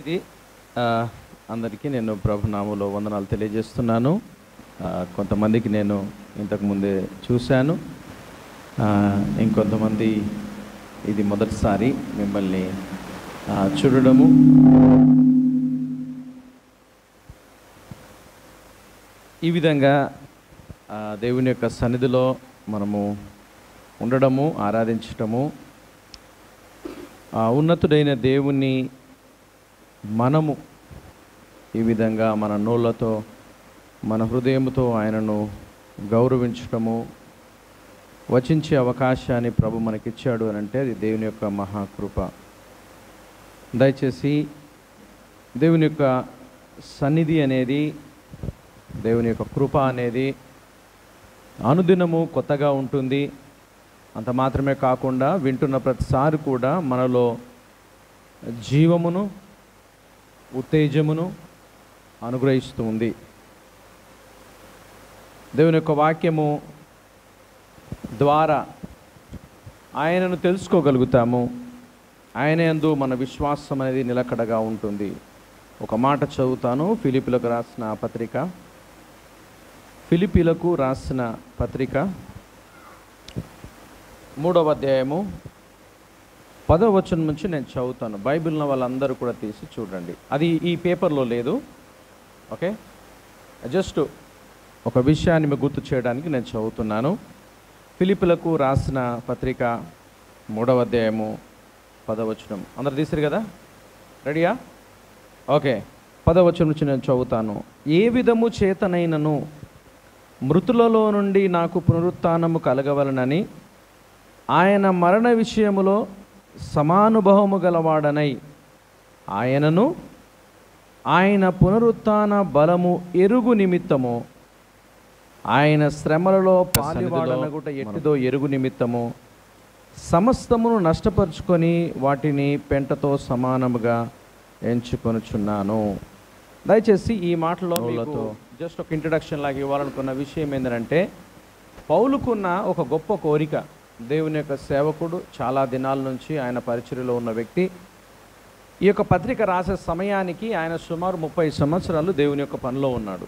మంచిది. అందరికీ నేను ప్రభునామములో వందనాలు తెలియజేస్తున్నాను. కొంతమందికి నేను ఇంతకుముందే చూశాను, ఇంకొంతమంది ఇది మొదటిసారి మిమ్మల్ని చూడడము. ఈ విధంగా దేవుని యొక్క సన్నిధిలో మనము ఉండడము, ఆరాధించటము, ఉన్నతుడైన దేవుణ్ణి మనము ఈ విధంగా మన నోళ్ళతో, మన హృదయంతో ఆయనను గౌరవించటము, వచించే అవకాశాన్ని ప్రభు మనకిచ్చాడు అని అంటే అది దేవుని యొక్క మహాకృప. దయచేసి దేవుని యొక్క సన్నిధి అనేది, దేవుని యొక్క కృప అనేది అనుదినము కొత్తగా ఉంటుంది. అంత మాత్రమే కాకుండా వింటున్న ప్రతిసారి కూడా మనలో జీవమును, ఉత్తేజమును అనుగ్రహిస్తూ ఉంది. దేవుని యొక్క వాక్యము ద్వారా ఆయనను తెలుసుకోగలుగుతాము. ఆయన యందు మన విశ్వాసం అనేది నిలకడగా ఉంటుంది. ఒక మాట చదువుతాను. ఫిలిప్పీలకు రాసిన పత్రిక 3వ అధ్యాయము 10వ వచనం నుంచి నేను చదువుతాను. బైబిల్ని వాళ్ళందరూ కూడా తీసి చూడండి. అది ఈ పేపర్లో లేదు. ఓకే, జస్ట్ ఒక విషయాన్ని మీకు గుర్తు చేయడానికి నేను చదువుతున్నాను. ఫిలిప్పీలకు రాసిన పత్రిక 3వ అధ్యాయము 10వ వచనం. అందరు తీసారు కదా? రెడీయా? ఓకే, 10వ వచనం నుంచి నేను చదువుతాను. ఏ విధము చేతనైనను మృతులలో నుండి నాకు పునరుత్థానము కలగవలనని ఆయన మరణ విషయములో సమానుభవము గలవాడనై ఆయనను ఆయన పునరుత్థాన బలము ఎరుగు నిమిత్తము, ఆయన శ్రమలలో పాలివాడనగుట ఎట్టిదో ఎరుగు నిమిత్తము సమస్తమును నష్టపరుచుకొని వాటిని పెంటతో సమానముగా ఎంచుకొనుచున్నాను. దయచేసి ఈ మాటలో జస్ట్ ఒక ఇంట్రడక్షన్ లాగా ఇవ్వాలనుకున్న విషయం ఏంటంటే, పౌలుకున్న ఒక గొప్ప కోరిక. దేవుని యొక్క సేవకుడు, చాలా దినాల నుంచి ఆయన పరిచర్యలో ఉన్న వ్యక్తి. ఈ యొక్క పత్రిక రాసే సమయానికి ఆయన సుమారు 30 సంవత్సరాలు దేవుని యొక్క పనిలో ఉన్నాడు.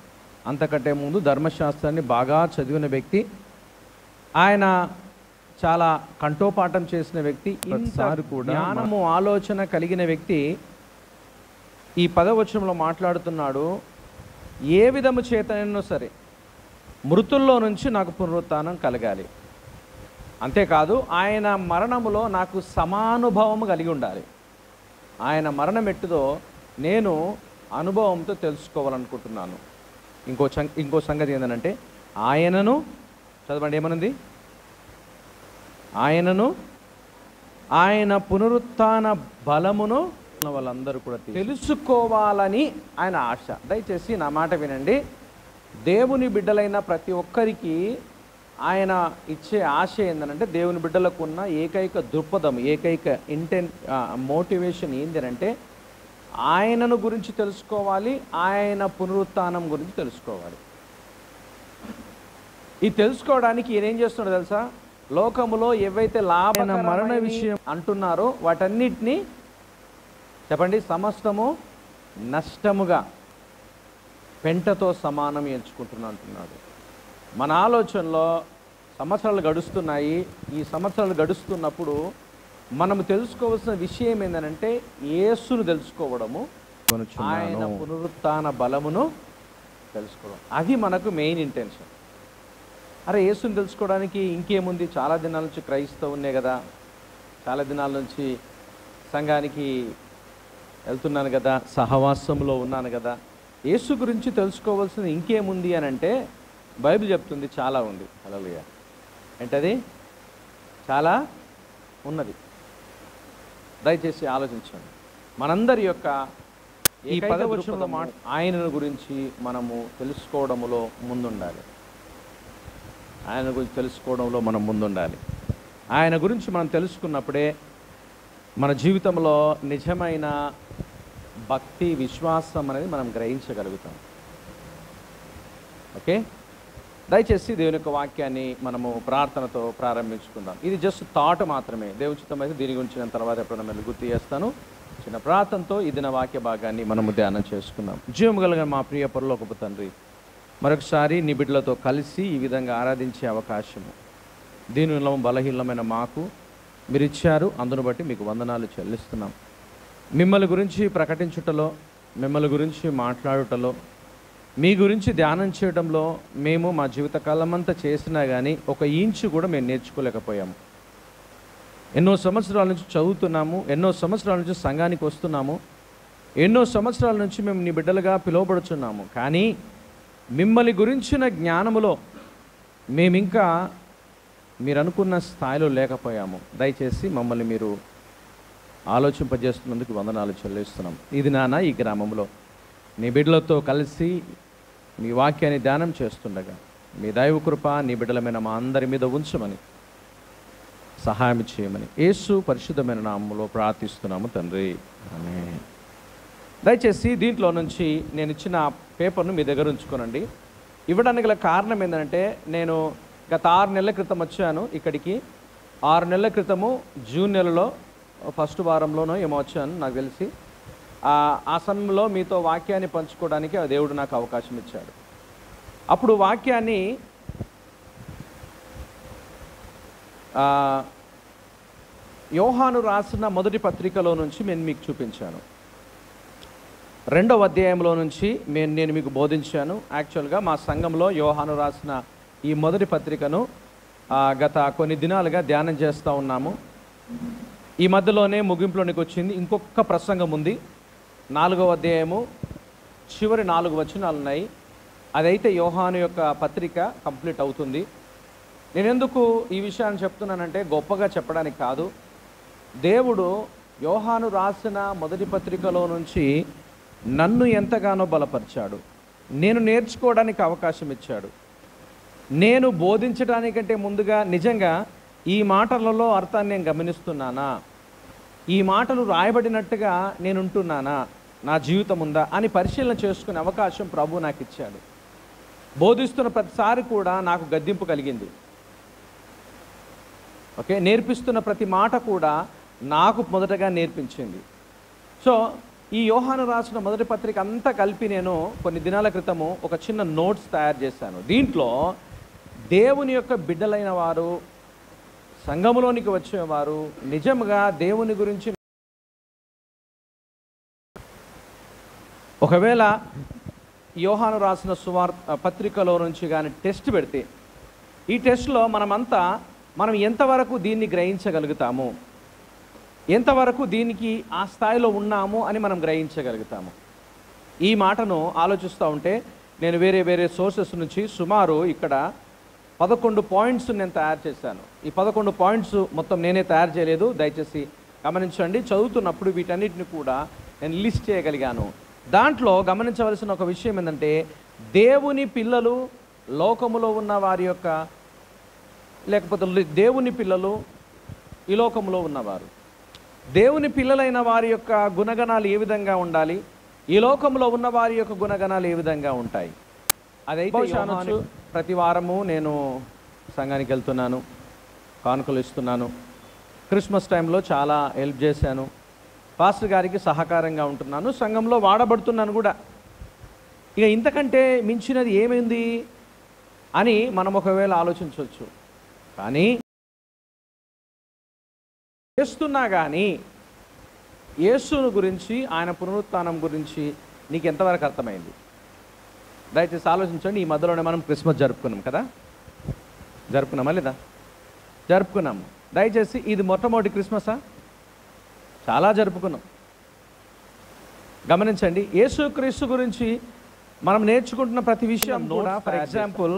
అంతకంటే ముందు ధర్మశాస్త్రాన్ని బాగా చదివిన వ్యక్తి. ఆయన చాలా కంఠోపాఠం చేసిన వ్యక్తి. ఇంతసారి కూడా జ్ఞానము, ఆలోచన కలిగిన వ్యక్తి ఈ 10వ వచనంలో మాట్లాడుతున్నాడు. ఏ విధము చేతనైనా సరే మృతుల్లో నుంచి నాకు పునరుత్థానం కలగాలి. అంతేకాదు ఆయన మరణములో నాకు సమానుభవము కలిగి ఉండాలి. ఆయన మరణం ఎట్టుదో నేను అనుభవంతో తెలుసుకోవాలనుకుంటున్నాను. ఇంకో సంగతి ఏంటంటే, ఆయనను చదవండి, ఏమనుంది? ఆయనను, ఆయన పునరుత్థాన బలమును వాళ్ళందరూ కూడా తెలుసుకోవాలని ఆయన ఆశ. దయచేసి నా మాట వినండి. దేవుని బిడ్డలైన ప్రతి ఒక్కరికి ఆయన ఇచ్చే ఆశ ఏంటంటే, దేవుని బిడ్డలకు ఉన్న ఏకైక దృక్పథం, ఏకైక మోటివేషన్ ఏంటంటే ఆయనను గురించి తెలుసుకోవాలి, ఆయన పునరుత్థానం గురించి తెలుసుకోవాలి. ఇది తెలుసుకోవడానికి ఈయన ఏం చేస్తున్నాడో తెలుసా? లోకములో ఏవైతే లాభన మరణ విషయం అంటున్నారో వాటన్నిటినీ చెప్పండి, సమస్తము నష్టముగా పెంటతో సమానం ఎంచుకుంటున్నా అంటున్నాడు. మన ఆలోచనలో సంవత్సరాలు గడుస్తున్నాయి. ఈ సంవత్సరాలు గడుస్తున్నప్పుడు మనము తెలుసుకోవాల్సిన విషయం ఏంటంటే, యేసును తెలుసుకోవడము, ఆయన పునరుత్థాన బలమును తెలుసుకోవడం. అది మనకు మెయిన్ ఇంటెన్షన్. అరే, యేసుని తెలుసుకోవడానికి ఇంకేముంది? చాలా దినాల నుంచి క్రైస్తవునే కదా, చాలా దినాల నుంచి సంఘానికి వెళ్తున్నాను కదా, సహవాసంలో ఉన్నాను కదా, యేసు గురించి తెలుసుకోవాల్సింది ఇంకేముంది అని అంటే, బైబిల్ చెప్తుంది చాలా ఉంది. హల్లెలూయా. ఏంటది? చాలా ఉన్నది. దయచేసి ఆలోచించండి. మనందరి యొక్క ఈ 10వ వచనంలో ఆయనను గురించి మనము తెలుసుకోవడంలో ముందుండాలి. ఆయన గురించి తెలుసుకోవడంలో మనం ముందుండాలి. ఆయన గురించి మనం తెలుసుకున్నప్పుడే మన జీవితంలో నిజమైన భక్తి, విశ్వాసం అనేది మనం గ్రహించగలుగుతాం. ఓకే, దయచేసి దేవుని యొక్క వాక్యాన్ని మనము ప్రార్థనతో ప్రారంభించుకుందాం. ఇది జస్ట్ థాట్ మాత్రమే. దేవుని చిత్తమైతే దీని గురించి నేను తర్వాత ఎప్పుడైనా మళ్ళీ గుర్తు చేస్తాను. చిన్న ప్రార్థనతో ఈ దిన వాక్య భాగాన్ని మనము ధ్యానం చేసుకున్నాం. జీవము కలిగిన మా ప్రియ పరలోకపు తండ్రి, మరొకసారి నీ బిడ్డలతో కలిసి ఈ విధంగా ఆరాధించే అవకాశము దీనిలో బలహీనమైన మాకు మీరు ఇచ్చారు. అందును బట్టి మీకు వందనాలు చెల్లిస్తున్నాం. మిమ్మల్ని గురించి ప్రకటించుటలో, మిమ్మల్ని గురించి మాట్లాడుటలో, మీ గురించి ధ్యానం చేయడంలో మేము మా జీవితకాలం అంతా చేసినా కానీ ఒక ఇంచు కూడా మేము నేర్చుకోలేకపోయాము. ఎన్నో సంవత్సరాల నుంచి చదువుతున్నాము, ఎన్నో సంవత్సరాల నుంచి సంఘానికి వస్తున్నాము, ఎన్నో సంవత్సరాల నుంచి మేము నీ బిడ్డలుగా పిలువబడుచున్నాము. కానీ మిమ్మల్ని గురించిన జ్ఞానములో మేమింకా మీరు అనుకున్న స్థాయిలో లేకపోయాము. దయచేసి మమ్మల్ని మీరు ఆలోచింపజేస్తున్నందుకు వందనాలు చెల్లిస్తున్నాం. ఇది నాన్న ఈ గ్రామంలో నీ బిడ్డలతో కలిసి మీ వాక్యాన్ని ధ్యానం చేస్తుండగా మీ దైవ కృప నీ బిడ్డలమైన మా అందరి మీద ఉంచమని, సహాయం చేయమని యేసు పరిశుద్ధమైన నామములో ప్రార్థిస్తున్నాము తండ్రి, ఆమేన్. దయచేసి దీంట్లో నుంచి నేను ఇచ్చిన పేపర్ను మీ దగ్గర ఉంచుకోనండి. ఇవ్వడానికి గల కారణం ఏంటంటే, నేను గత 6 నెలల క్రితం వచ్చాను ఇక్కడికి. 6 నెలల క్రితము జూన్ నెలలో ఫస్ట్ వారంలోనో ఏమో వచ్చాను నాకు తెలిసి. ఆ సమయంలో మీతో వాక్యాన్ని పంచుకోవడానికి ఆ దేవుడు నాకు అవకాశం ఇచ్చాడు. అప్పుడు వాక్యాన్ని యోహాను రాసిన మొదటి పత్రికలో నుంచి నేను మీకు చూపించాను. 2వ అధ్యాయంలో నుంచి నేను మీకు బోధించాను. యాక్చువల్గా మా సంఘంలో యోహాను రాసిన ఈ మొదటి పత్రికను గత కొన్ని దినాలుగా ధ్యానం చేస్తూ ఉన్నాము. ఈ మధ్యలోనే ముగింపులోనికి వచ్చింది. ఇంకొక ప్రసంగం ఉంది. 4వ అధ్యాయము చివరి 4 వచనాలు ఉన్నాయి. అదైతే యోహాను యొక్క పత్రిక కంప్లీట్ అవుతుంది. నేను ఎందుకు ఈ విషయాన్ని చెప్తున్నానంటే, గొప్పగా చెప్పడానికి కాదు, దేవుడు యోహాను రాసిన మొదటి పత్రికలో నుంచి నన్ను ఎంతగానో బలపరిచాడు. నేను నేర్చుకోవడానికి అవకాశం ఇచ్చాడు. నేను బోధించడానికంటే ముందుగా నిజంగా ఈ మాటలలో అర్థాన్ని నేను గమనిస్తున్నానా, ఈ మాటలు రాయబడినట్టుగా నేను ఉంటున్నానా, నా జీవితం ఉందా అని పరిశీలన చేసుకునే అవకాశం ప్రభు నాకు ఇచ్చాడు. బోధిస్తున్న ప్రతిసారి కూడా నాకు గద్దింపు కలిగింది. ఓకే, నేర్పిస్తున్న ప్రతి మాట కూడా నాకు మొదటగా నేర్పించింది. సో ఈ యోహాను రాసిన మొదటి పత్రిక అంతా కలిపి నేను కొన్ని దినాల క్రితము ఒక చిన్న నోట్స్ తయారు చేశాను. దీంట్లో దేవుని యొక్క బిడ్డలైన వారు, సంఘములోనికి వచ్చేవారు నిజంగా దేవుని గురించి ఒకవేళ యోహాను రాసిన పత్రికలో నుంచి కానీ టెస్ట్ పెడితే, ఈ టెస్ట్లో మనం ఎంతవరకు దీన్ని గ్రహించగలుగుతాము, ఎంతవరకు దీనికి ఆ స్థాయిలో ఉన్నాము అని మనం గ్రహించగలుగుతాము. ఈ మాటను ఆలోచిస్తూ ఉంటే నేను వేరే సోర్సెస్ నుంచి సుమారు ఇక్కడ 11 పాయింట్స్ నేను తయారు చేశాను. ఈ 11 పాయింట్స్ మొత్తం నేనే తయారు చేయలేదు, దయచేసి గమనించండి. చదువుతున్నప్పుడు వీటన్నిటిని కూడా నేను లిస్ట్ చేయగలిగాను. దాంట్లో గమనించవలసిన ఒక విషయం ఏంటంటే, దేవుని పిల్లలు లోకములో ఉన్న వారి యొక్క, లేకపోతే దేవుని పిల్లలు ఈ లోకంలో ఉన్నవారు, దేవుని పిల్లలైన వారి యొక్క గుణగణాలు ఏ విధంగా ఉండాలి, ఈ లోకంలో ఉన్న వారి యొక్క గుణగణాలు ఏ విధంగా ఉంటాయి. అదైతే ప్రతి వారము నేను సంఘానికి వెళ్తున్నాను, కానుకలు ఇస్తున్నాను. క్రిస్మస్ టైంలో చాలా హెల్ప్ చేశాను. పాస్టర్ గారికి సహకారంగా ఉంటున్నాను, సంఘంలో వాడబడుతున్నాను కూడా. ఇక ఇంతకంటే మించినది ఏమైంది అని మనం ఒకవేళ ఆలోచించవచ్చు. కానీ చేస్తున్నా కానీ యేసును గురించి, ఆయన పునరుత్థానం గురించి నీకు ఎంతవరకు అర్థమైంది? దయచేసి ఆలోచించండి. ఈ మధ్యలోనే మనం క్రిస్మస్ జరుపుకున్నాం కదా, జరుపుకున్నామా లేదా? జరుపుకున్నాము. దయచేసి ఇది మొట్టమొదటి క్రిస్మసా? చాలా జరుపుకున్నాం. గమనించండి, యేసుక్రీస్తు గురించి మనం నేర్చుకుంటున్న ప్రతి విషయం కూడా, ఫర్ ఎగ్జాంపుల్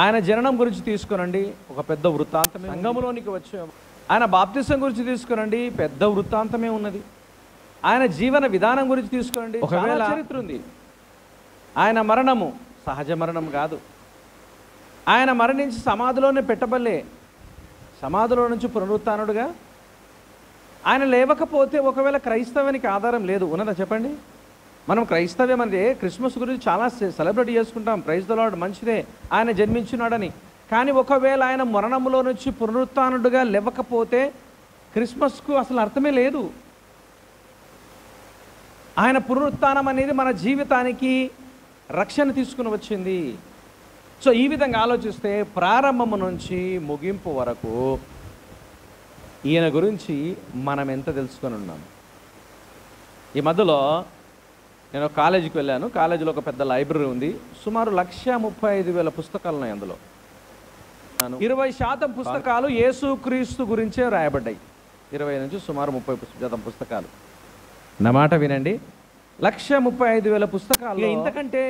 ఆయన జననం గురించి తీసుకోనండి, ఒక పెద్ద వృత్తాంతమే. సంఘములోనికి వచ్చే ఆయన బాప్తిసం గురించి తీసుకోనండి, పెద్ద వృత్తాంతమే ఉన్నది. ఆయన జీవన విధానం గురించి తీసుకోనండి, ఒకవేళ చరిత్ర ఉంది. ఆయన మరణము సహజ మరణం కాదు. ఆయన మరణించి సమాధిలోనే పెట్టబల్లే, సమాధిలో నుంచి పునరుత్థానుడుగా ఆయన లేవకపోతే ఒకవేళ క్రైస్తవానికి ఆధారం లేదు. ఉన్నదా చెప్పండి? మనం క్రైస్తవ్యం అంటే క్రిస్మస్ గురించి చాలా సెలబ్రేట్ చేసుకుంటాం, ప్రైజ్ ద లార్డ్, మంచిదే ఆయన జన్మించున్నాడని. కానీ ఒకవేళ ఆయన మరణములో నుంచి పునరుత్థానుడుగా లేవకపోతే క్రిస్మస్కు అసలు అర్థమే లేదు. ఆయన పునరుత్థానం అనేది మన జీవితానికి రక్షణ తీసుకుని వచ్చింది. సో ఈ విధంగా ఆలోచిస్తే ప్రారంభము నుంచి ముగింపు వరకు ఈయన గురించి మనం ఎంత తెలుసుకొని ఉన్నాం. ఈ మధ్యలో నేను కాలేజీకి వెళ్ళాను. కాలేజీలో ఒక పెద్ద లైబ్రరీ ఉంది. సుమారు 135,000 పుస్తకాలు ఉన్నాయి. అందులో 20% పుస్తకాలు యేసుక్రీస్తు గురించే రాయబడ్డాయి. 20 నుంచి సుమారు 30% పుస్తకాలు. నా మాట వినండి, 135,000 పుస్తకాలు. ఇంతకంటే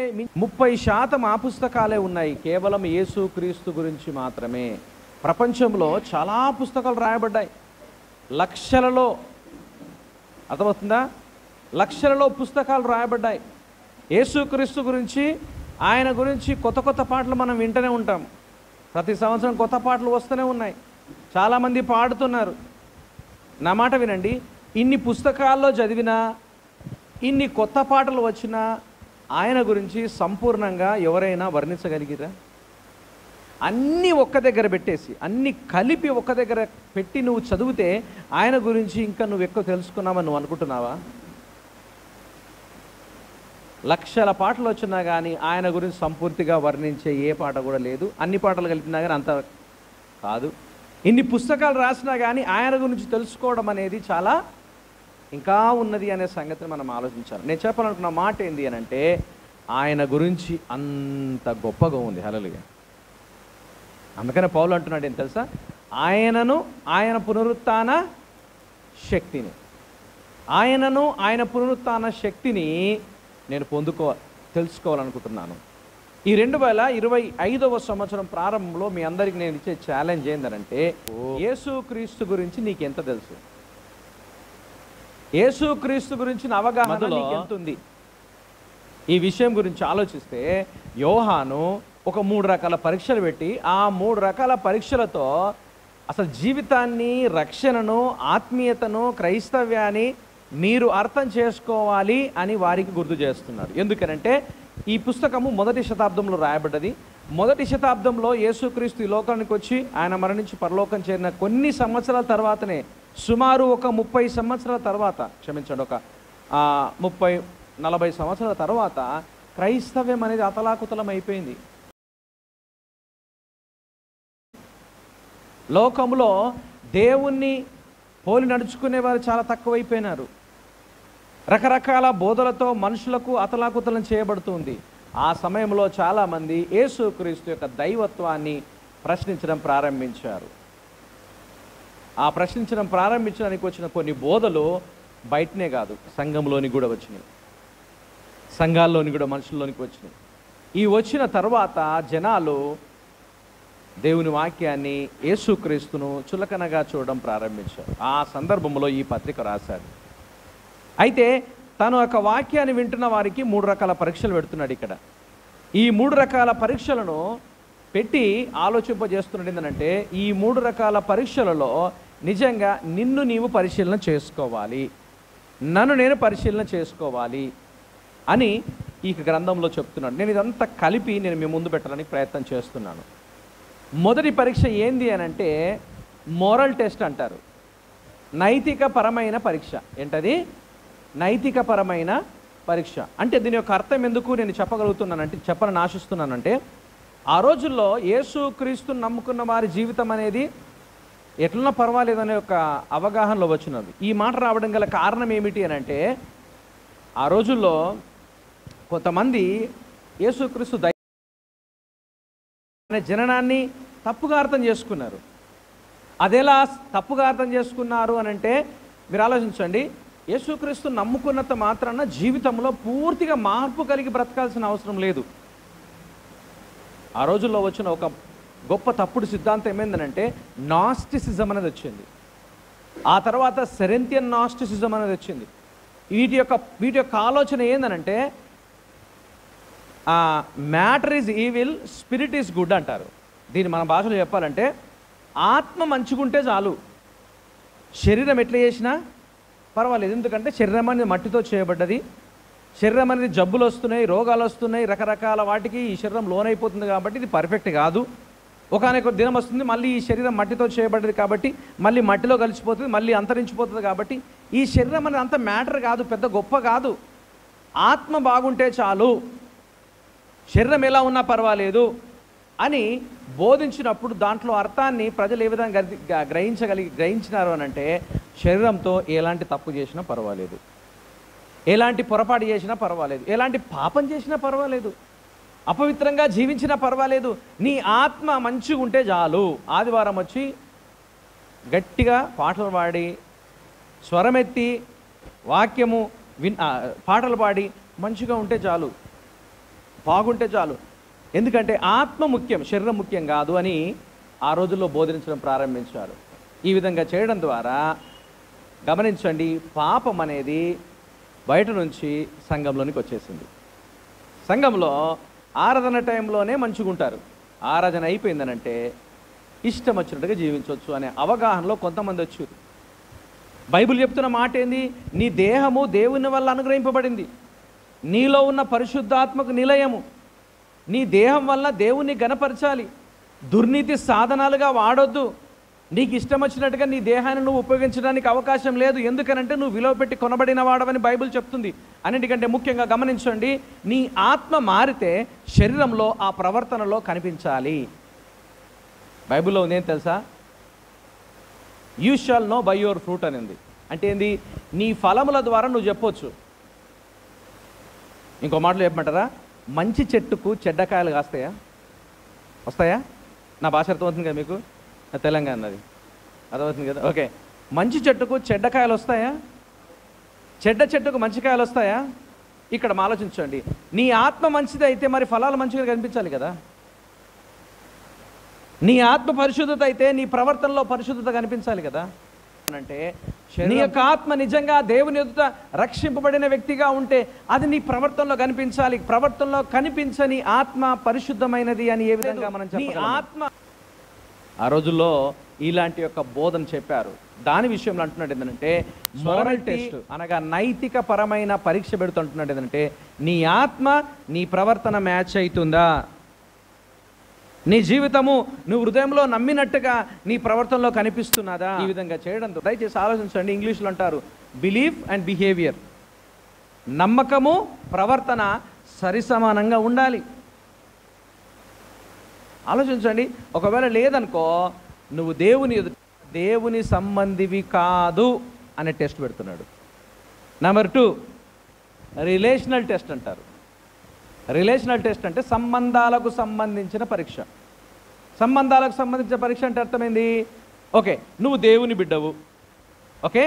30% ఆ పుస్తకాలే ఉన్నాయి కేవలం యేసుక్రీస్తు గురించి మాత్రమే. ప్రపంచంలో చాలా పుస్తకాలు రాయబడ్డాయి, లక్షలలో. అర్థమవుతుందా? లక్షలలో పుస్తకాలు రాయబడ్డాయి యేసుక్రీస్తు గురించి. ఆయన గురించి కొత్త కొత్త పాటలు మనం వింటూనే ఉంటాం. ప్రతి సంవత్సరం కొత్త పాటలు వస్తూనే ఉన్నాయి, చాలామంది పాడుతున్నారు. నా మాట వినండి, ఇన్ని పుస్తకాల్లో చదివినా, ఇన్ని కొత్త పాటలు వచ్చినా ఆయన గురించి సంపూర్ణంగా ఎవరైనా వర్ణించగలిగిరా? అన్నీ ఒక్క దగ్గర పెట్టేసి, అన్నీ కలిపి ఒక్క దగ్గర పెట్టి నువ్వు చదివితే ఆయన గురించి ఇంకా నువ్వు ఎక్కువ తెలుసుకున్నావని నువ్వు అనుకుంటున్నావా? లక్షల పాటలు వచ్చినా కానీ ఆయన గురించి సంపూర్తిగా వర్ణించే ఏ పాట కూడా లేదు. అన్ని పాటలు కలిపినా కానీ అంత కాదు. ఇన్ని పుస్తకాలు రాసినా కానీ ఆయన గురించి తెలుసుకోవడం అనేది చాలా ఇంకా ఉన్నది అనే సంగతిని మనం ఆలోచించాలి. నేను చెప్పాలనుకున్న మాట ఏంటి అని అంటే, ఆయన గురించి అంత గొప్పగా ఉంది. హల్లెలూయా. అందుకనే పౌలు అంటున్నాడు ఏం తెలుసా? ఆయన పునరుత్థాన శక్తిని, ఆయన పునరుత్థాన శక్తిని నేను తెలుసుకోవాలనుకుంటున్నాను. ఈ 2025వ సంవత్సరం ప్రారంభంలో మీ అందరికి నేను ఇచ్చే ఛాలెంజ్ ఏంటంటే, యేసుక్రీస్తు గురించి నీకు ఎంత తెలుసు? యేసుక్రీస్తు గురించిన అవగాహన నీకు ఎంత ఉంది? ఈ విషయం గురించి ఆలోచిస్తే యోహాను ఒక 3 రకాల పరీక్షలు పెట్టి, ఆ 3 రకాల పరీక్షలతో అసలు జీవితాన్ని, రక్షణను, ఆత్మీయతను, క్రైస్తవ్యాన్ని మీరు అర్థం చేసుకోవాలి అని వారికి గుర్తు చేస్తున్నారు. ఎందుకనంటే ఈ పుస్తకము 1వ శతాబ్దంలో రాయబడ్డది. 1వ శతాబ్దంలో యేసుక్రీస్తు ఈ లోకానికి వచ్చి ఆయన మరణించి పరలోకం చేరిన కొన్ని సంవత్సరాల తర్వాతనే, సుమారు ఒక 30 సంవత్సరాల తర్వాత, క్షమించండి, ఒక 30-40 సంవత్సరాల తర్వాత క్రైస్తవ్యం అనేది అతలాకుతలం అయిపోయింది. లోకంలో దేవుణ్ణి పోలి నడుచుకునే వారు చాలా తక్కువైపోయినారు. రకరకాల బోధలతో మనుషులకు అతలాకుతలం చేయబడుతుంది. ఆ సమయంలో చాలామంది యేసుక్రీస్తు యొక్క దైవత్వాన్ని ప్రశ్నించడం ప్రారంభించారు. ఆ ప్రశ్నించడం ప్రారంభించడానికి వచ్చిన కొన్ని బోధలు బయటనే కాదు, సంఘంలోని కూడా వచ్చినాయి, సంఘాల్లోని కూడా మనుషుల్లోనికి వచ్చినాయి. ఈ వచ్చిన తర్వాత జనాలు దేవుని వాక్యాన్ని, యేసుక్రీస్తును చులకనగా చూడడం ప్రారంభించారు. ఆ సందర్భంలో ఈ పత్రిక రాశాడు. అయితే తను ఒక వాక్యాన్ని వింటున్న వారికి 3 రకాల పరీక్షలు పెడుతున్నాడు. ఇక్కడ ఈ 3 రకాల పరీక్షలను పెట్టి ఆలోచింపజేస్తున్నాడు. ఏంటంటే ఈ 3 రకాల పరీక్షలలో నిజంగా నిన్ను నీవు పరిశీలన చేసుకోవాలి, నన్ను నేను పరిశీలన చేసుకోవాలి అని ఈ గ్రంథంలో చెప్తున్నాడు. నేను ఇదంతా కలిపి నేను మీ ముందు పెట్టడానికి ప్రయత్నం చేస్తున్నాను. మొదటి పరీక్ష ఏంది అని అంటే మోరల్ టెస్ట్ అంటారు. నైతికపరమైన పరీక్ష. ఏంటది? నైతికపరమైన పరీక్ష. అంటే దీని యొక్క అర్థం ఎందుకు నేను చెప్పాలని ఆశిస్తున్నానంటే, ఆ రోజుల్లో యేసుక్రీస్తుని నమ్ముకున్న వారి జీవితం అనేది ఎట్లన్నా పర్వాలేదనే ఒక అవగాహనలో వచ్చినది. ఈ మాట రావడం గల కారణం ఏమిటి అని అంటే, ఆ రోజుల్లో కొంతమంది యేసుక్రీస్తు అనే జననాన్ని తప్పుగా అర్థం చేసుకున్నారు. అదెలా తప్పుగా అర్థం చేసుకున్నారు అని అంటే, మీరు ఆలోచించండి, యేసుక్రీస్తు నమ్ముకున్నంత మాత్రాన జీవితంలో పూర్తిగా మార్పు కలిగి బ్రతకాల్సిన అవసరం లేదు. ఆ రోజుల్లో వచ్చిన ఒక గొప్ప తప్పుడు సిద్ధాంతం ఏమైందనంటే నాస్టిసిజం అనేది వచ్చింది. ఆ తర్వాత సెరెంతియన్ నాస్టిసిజం అనేది వచ్చింది. వీటి యొక్క ఆలోచన ఏందనంటే matter is evil, spirit is good అంటారు. దీన్ని మన భాషలో చెప్పాలంటే ఆత్మ మంచిగుంటే చాలు, శరీరం ఎట్లా చేసినా పర్వాలేదు. ఎందుకంటే శరీరం అనేది మట్టితో చేయబడ్డది. శరీరం అనేది జబ్బులు వస్తున్నాయి, రోగాలు వస్తున్నాయి, రకరకాల వాటికి ఈ శరీరం లోనైపోతుంది. కాబట్టి ఇది పర్ఫెక్ట్ కాదు. ఒకనొక దినం వస్తుంది, మళ్ళీ ఈ శరీరం మట్టితో చేయబడ్డది కాబట్టి మళ్ళీ మట్టిలో కలిసిపోతుంది, మళ్ళీ అంతరించిపోతుంది. కాబట్టి ఈ శరీరం అనేది అంత మ్యాటర్ కాదు, పెద్ద గొప్ప కాదు. ఆత్మ బాగుంటే చాలు, శరీరం ఎలా ఉన్నా పర్వాలేదు అని బోధించినప్పుడు దాంట్లో అర్థాన్ని ప్రజలు ఏ విధంగా గ్రహించినారు అని అంటే, శరీరంతో ఎలాంటి తప్పు చేసినా పర్వాలేదు, ఎలాంటి పొరపాటు చేసినా పర్వాలేదు, ఎలాంటి పాపం చేసినా పర్వాలేదు, అపవిత్రంగా జీవించినా పర్వాలేదు, నీ ఆత్మ మంచిగా ఉంటే చాలు. ఆదివారం వచ్చి గట్టిగా పాటలు పాడి, స్వరమెత్తి వాక్యము పాటలు పాడి మంచిగా ఉంటే చాలు, బాగుంటే చాలు. ఎందుకంటే ఆత్మ ముఖ్యం, శరీరం ముఖ్యం కాదు అని ఆ రోజుల్లో బోధించడం ప్రారంభించారు. ఈ విధంగా చేయడం ద్వారా గమనించండి, పాపం అనేది బయట నుంచి సంఘంలోనికి వచ్చేసింది. సంఘంలో ఆరాధన టైంలోనే మంచిగుంటారు, ఆరాధన అయిపోయిందనంటే ఇష్టం వచ్చినట్టుగా జీవించవచ్చు అనే అవగాహనలో కొంతమంది వచ్చారు. బైబిల్ చెప్తున్న మాట ఏంది? నీ దేహము దేవుని వల్ల అనుగ్రహింపబడింది, నీలో ఉన్న పరిశుద్ధాత్మకు నిలయము, నీ దేహం వల్ల దేవుణ్ణి గణపరచాలి, దుర్నీతి సాధనాలుగా వాడొద్దు, నీకు ఇష్టం వచ్చినట్టుగా నీ దేహాన్ని నువ్వు ఉపయోగించడానికి అవకాశం లేదు, ఎందుకనంటే నువ్వు విలువ పెట్టి కొనబడిన వాడవని బైబిల్ చెప్తుంది. అన్నిటికంటే ముఖ్యంగా గమనించండి, నీ ఆత్మ మారితే శరీరంలో ఆ ప్రవర్తనలో కనిపించాలి. బైబిల్లో ఉందేం తెలుసా? You shall know by your fruit అనేది. అంటే ఏంది? నీ ఫలముల ద్వారా నువ్వు చెప్పొచ్చు. ఇంకో మాటలు చెప్పమంటారా? మంచి చెట్టుకు చెడ్డకాయలు కాస్తాయా? వస్తాయా? నా భాష అర్థమవుతుంది కదా మీకు? తెలంగాణది అర్థమవుతుంది కదా? ఓకే, మంచి చెట్టుకు చెడ్డకాయలు వస్తాయా? చెడ్డ చెట్టుకు మంచి కాయలు వస్తాయా? ఇక్కడ ఆలోచించండి, నీ ఆత్మ మంచిది అయితే మరి ఫలాలు మంచిగా కనిపించాలి కదా. నీ ఆత్మ పరిశుద్ధత అయితే నీ ప్రవర్తనలో పరిశుద్ధత కనిపించాలి కదా. అంటే నీ యొక్క ఆత్మ నిజంగా దేవుని ఎదుట రక్షింపబడిన వ్యక్తిగా ఉంటే అది నీ ప్రవర్తనలో కనిపించాలి. ప్రవర్తనలో కనిపించని ఆత్మ పరిశుద్ధమైనది అని ఏ విధంగా మనం చెప్పగలం? ఆత్మ ఆ రోజుల్లో ఇలాంటి యొక్క బోధన చెప్పారు. దాని విషయంలో అంటున్నాడు ఏంటంటే, మోరల్ టెస్ట్ అనగా నైతిక పరమైన పరీక్ష పెడుతుంటున్నాడు ఏంటంటే, నీ ఆత్మ నీ ప్రవర్తన మ్యాచ్ అవుతుందా, నీ జీవితము నువ్వు హృదయంలో నమ్మినట్టుగా నీ ప్రవర్తనలో కనిపిస్తున్నదా? ఈ విధంగా చేయడంతో దయచేసి ఆలోచించండి. ఇంగ్లీష్లో అంటారు బిలీఫ్ అండ్ బిహేవియర్. నమ్మకము ప్రవర్తన సరిసమానంగా ఉండాలి. ఆలోచించండి, ఒకవేళ లేదనుకో నువ్వు దేవుని సంబంధివి కాదు అనే టెస్ట్ పెడుతున్నాడు. నెంబర్ 2 రిలేషనల్ టెస్ట్ అంటారు. రిలేషనల్ టెస్ట్ అంటే సంబంధాలకు సంబంధించిన పరీక్ష. సంబంధాలకు సంబంధించిన పరీక్ష అంటే అర్థమైంది? ఓకే, నువ్వు దేవుని బిడ్డవు, ఓకే,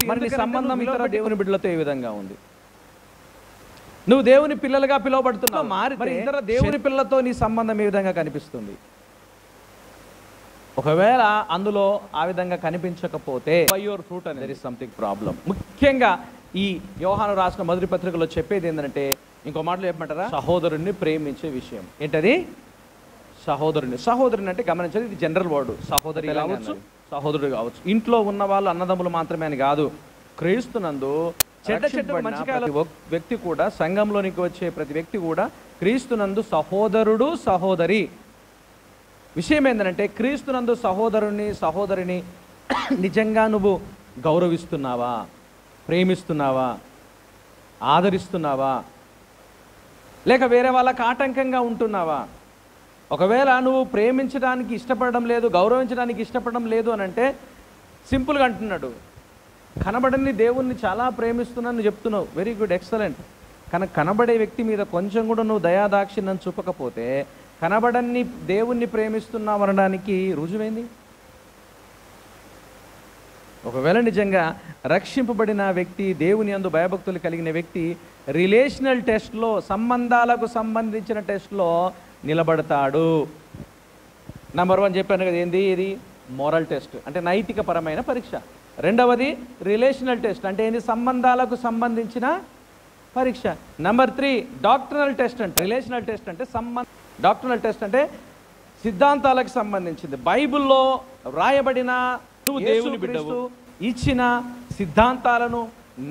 మరి నీ సంబంధం ఇతర దేవుని బిడ్డలతో ఏ విధంగా ఉంది? నువ్వు దేవుని పిల్లలుగా పిలువబడుతున్నావు, మరి ఇతర దేవుని పిల్లలతో నీ సంబంధం ఏ విధంగా కనిపిస్తుంది? ఒకవేళ అందులో ఆ విధంగా కనిపించకపోతే బై యువర్ ఫ్రూట్ అనేది సంథింగ్ ప్రాబ్లం. ముఖ్యంగా ఈ యోహాను రాసిన మొదటి పత్రికలో చెప్పేది ఏంటంటే, ఇంకో మాటలు చెప్పమంటారా? సహోదరుణ్ణి ప్రేమించే విషయం. ఏంటది? సహోదరుని అంటే గమనించాలి, ఇది జనరల్ వర్డ్. సహోదరి కావచ్చు, సహోదరుడు కావచ్చు, ఇంట్లో ఉన్న వాళ్ళు అన్నదమ్ములు మాత్రమే అని కాదు. క్రీస్తునందు చెడ్డ మంచికాల వ్యక్తి కూడా, సంఘంలోనికి వచ్చే ప్రతి వ్యక్తి కూడా క్రీస్తునందు సహోదరుడు సహోదరి. విషయం ఏంటంటే, క్రీస్తునందు సహోదరిని నిజంగా నువ్వు గౌరవిస్తున్నావా, ప్రేమిస్తున్నావా, ఆదరిస్తున్నావా, లేక వేరే వాళ్ళకి ఆటంకంగా ఉంటున్నావా? ఒకవేళ నువ్వు ప్రేమించడానికి ఇష్టపడడం లేదు, గౌరవించడానికి ఇష్టపడడం లేదు అని అంటే సింపుల్గా అంటున్నాడు, కనబడని దేవుణ్ణి చాలా ప్రేమిస్తున్నాను చెప్తున్నావు, వెరీ గుడ్, ఎక్సలెంట్. కానీ కనబడే వ్యక్తి మీద కొంచెం కూడా నువ్వు దయాదాక్షిణ్యం చూపకపోతే కనబడని దేవుణ్ణి ప్రేమిస్తున్నావు అనడానికి రుజువైంది. ఒకవేళ నిజంగా రక్షింపబడిన వ్యక్తి, దేవుని యందు భయభక్తులు కలిగిన వ్యక్తి రిలేషనల్ టెస్ట్లో, సంబంధాలకు సంబంధించిన టెస్ట్లో నిలబడతాడు. నెంబర్ 1 చెప్పాను కదా, ఏంది ఇది? మోరల్ టెస్ట్ అంటే నైతిక పరమైన పరీక్ష. రెండవది రిలేషనల్ టెస్ట్ అంటే ఏంది? సంబంధాలకు సంబంధించిన పరీక్ష. నెంబర్ 3 డాక్టరల్ టెస్ట్ అంటే, రిలేషనల్ టెస్ట్ అంటే డాక్టరల్ టెస్ట్ అంటే సిద్ధాంతాలకు సంబంధించింది. బైబిల్లో వ్రాయబడిన నువ్వు దేవుని బిడ్డవు ఇచ్చిన సిద్ధాంతాలను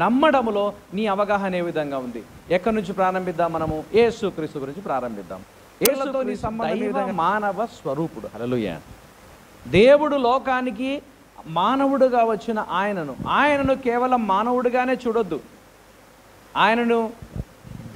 నమ్మడములో నీ అవగాహన ఏ విధంగా ఉంది? ఎక్కడి నుంచి ప్రారంభిద్దాం? మనము యేసుక్రీస్తు గురించి ప్రారంభిద్దాం. యేసుతో నీ సంబంధం మానవ స్వరూపుడు. హల్లెలూయా. దేవుడు లోకానికి మానవుడుగా వచ్చిన ఆయనను కేవలం మానవుడిగానే చూడొద్దు, ఆయనను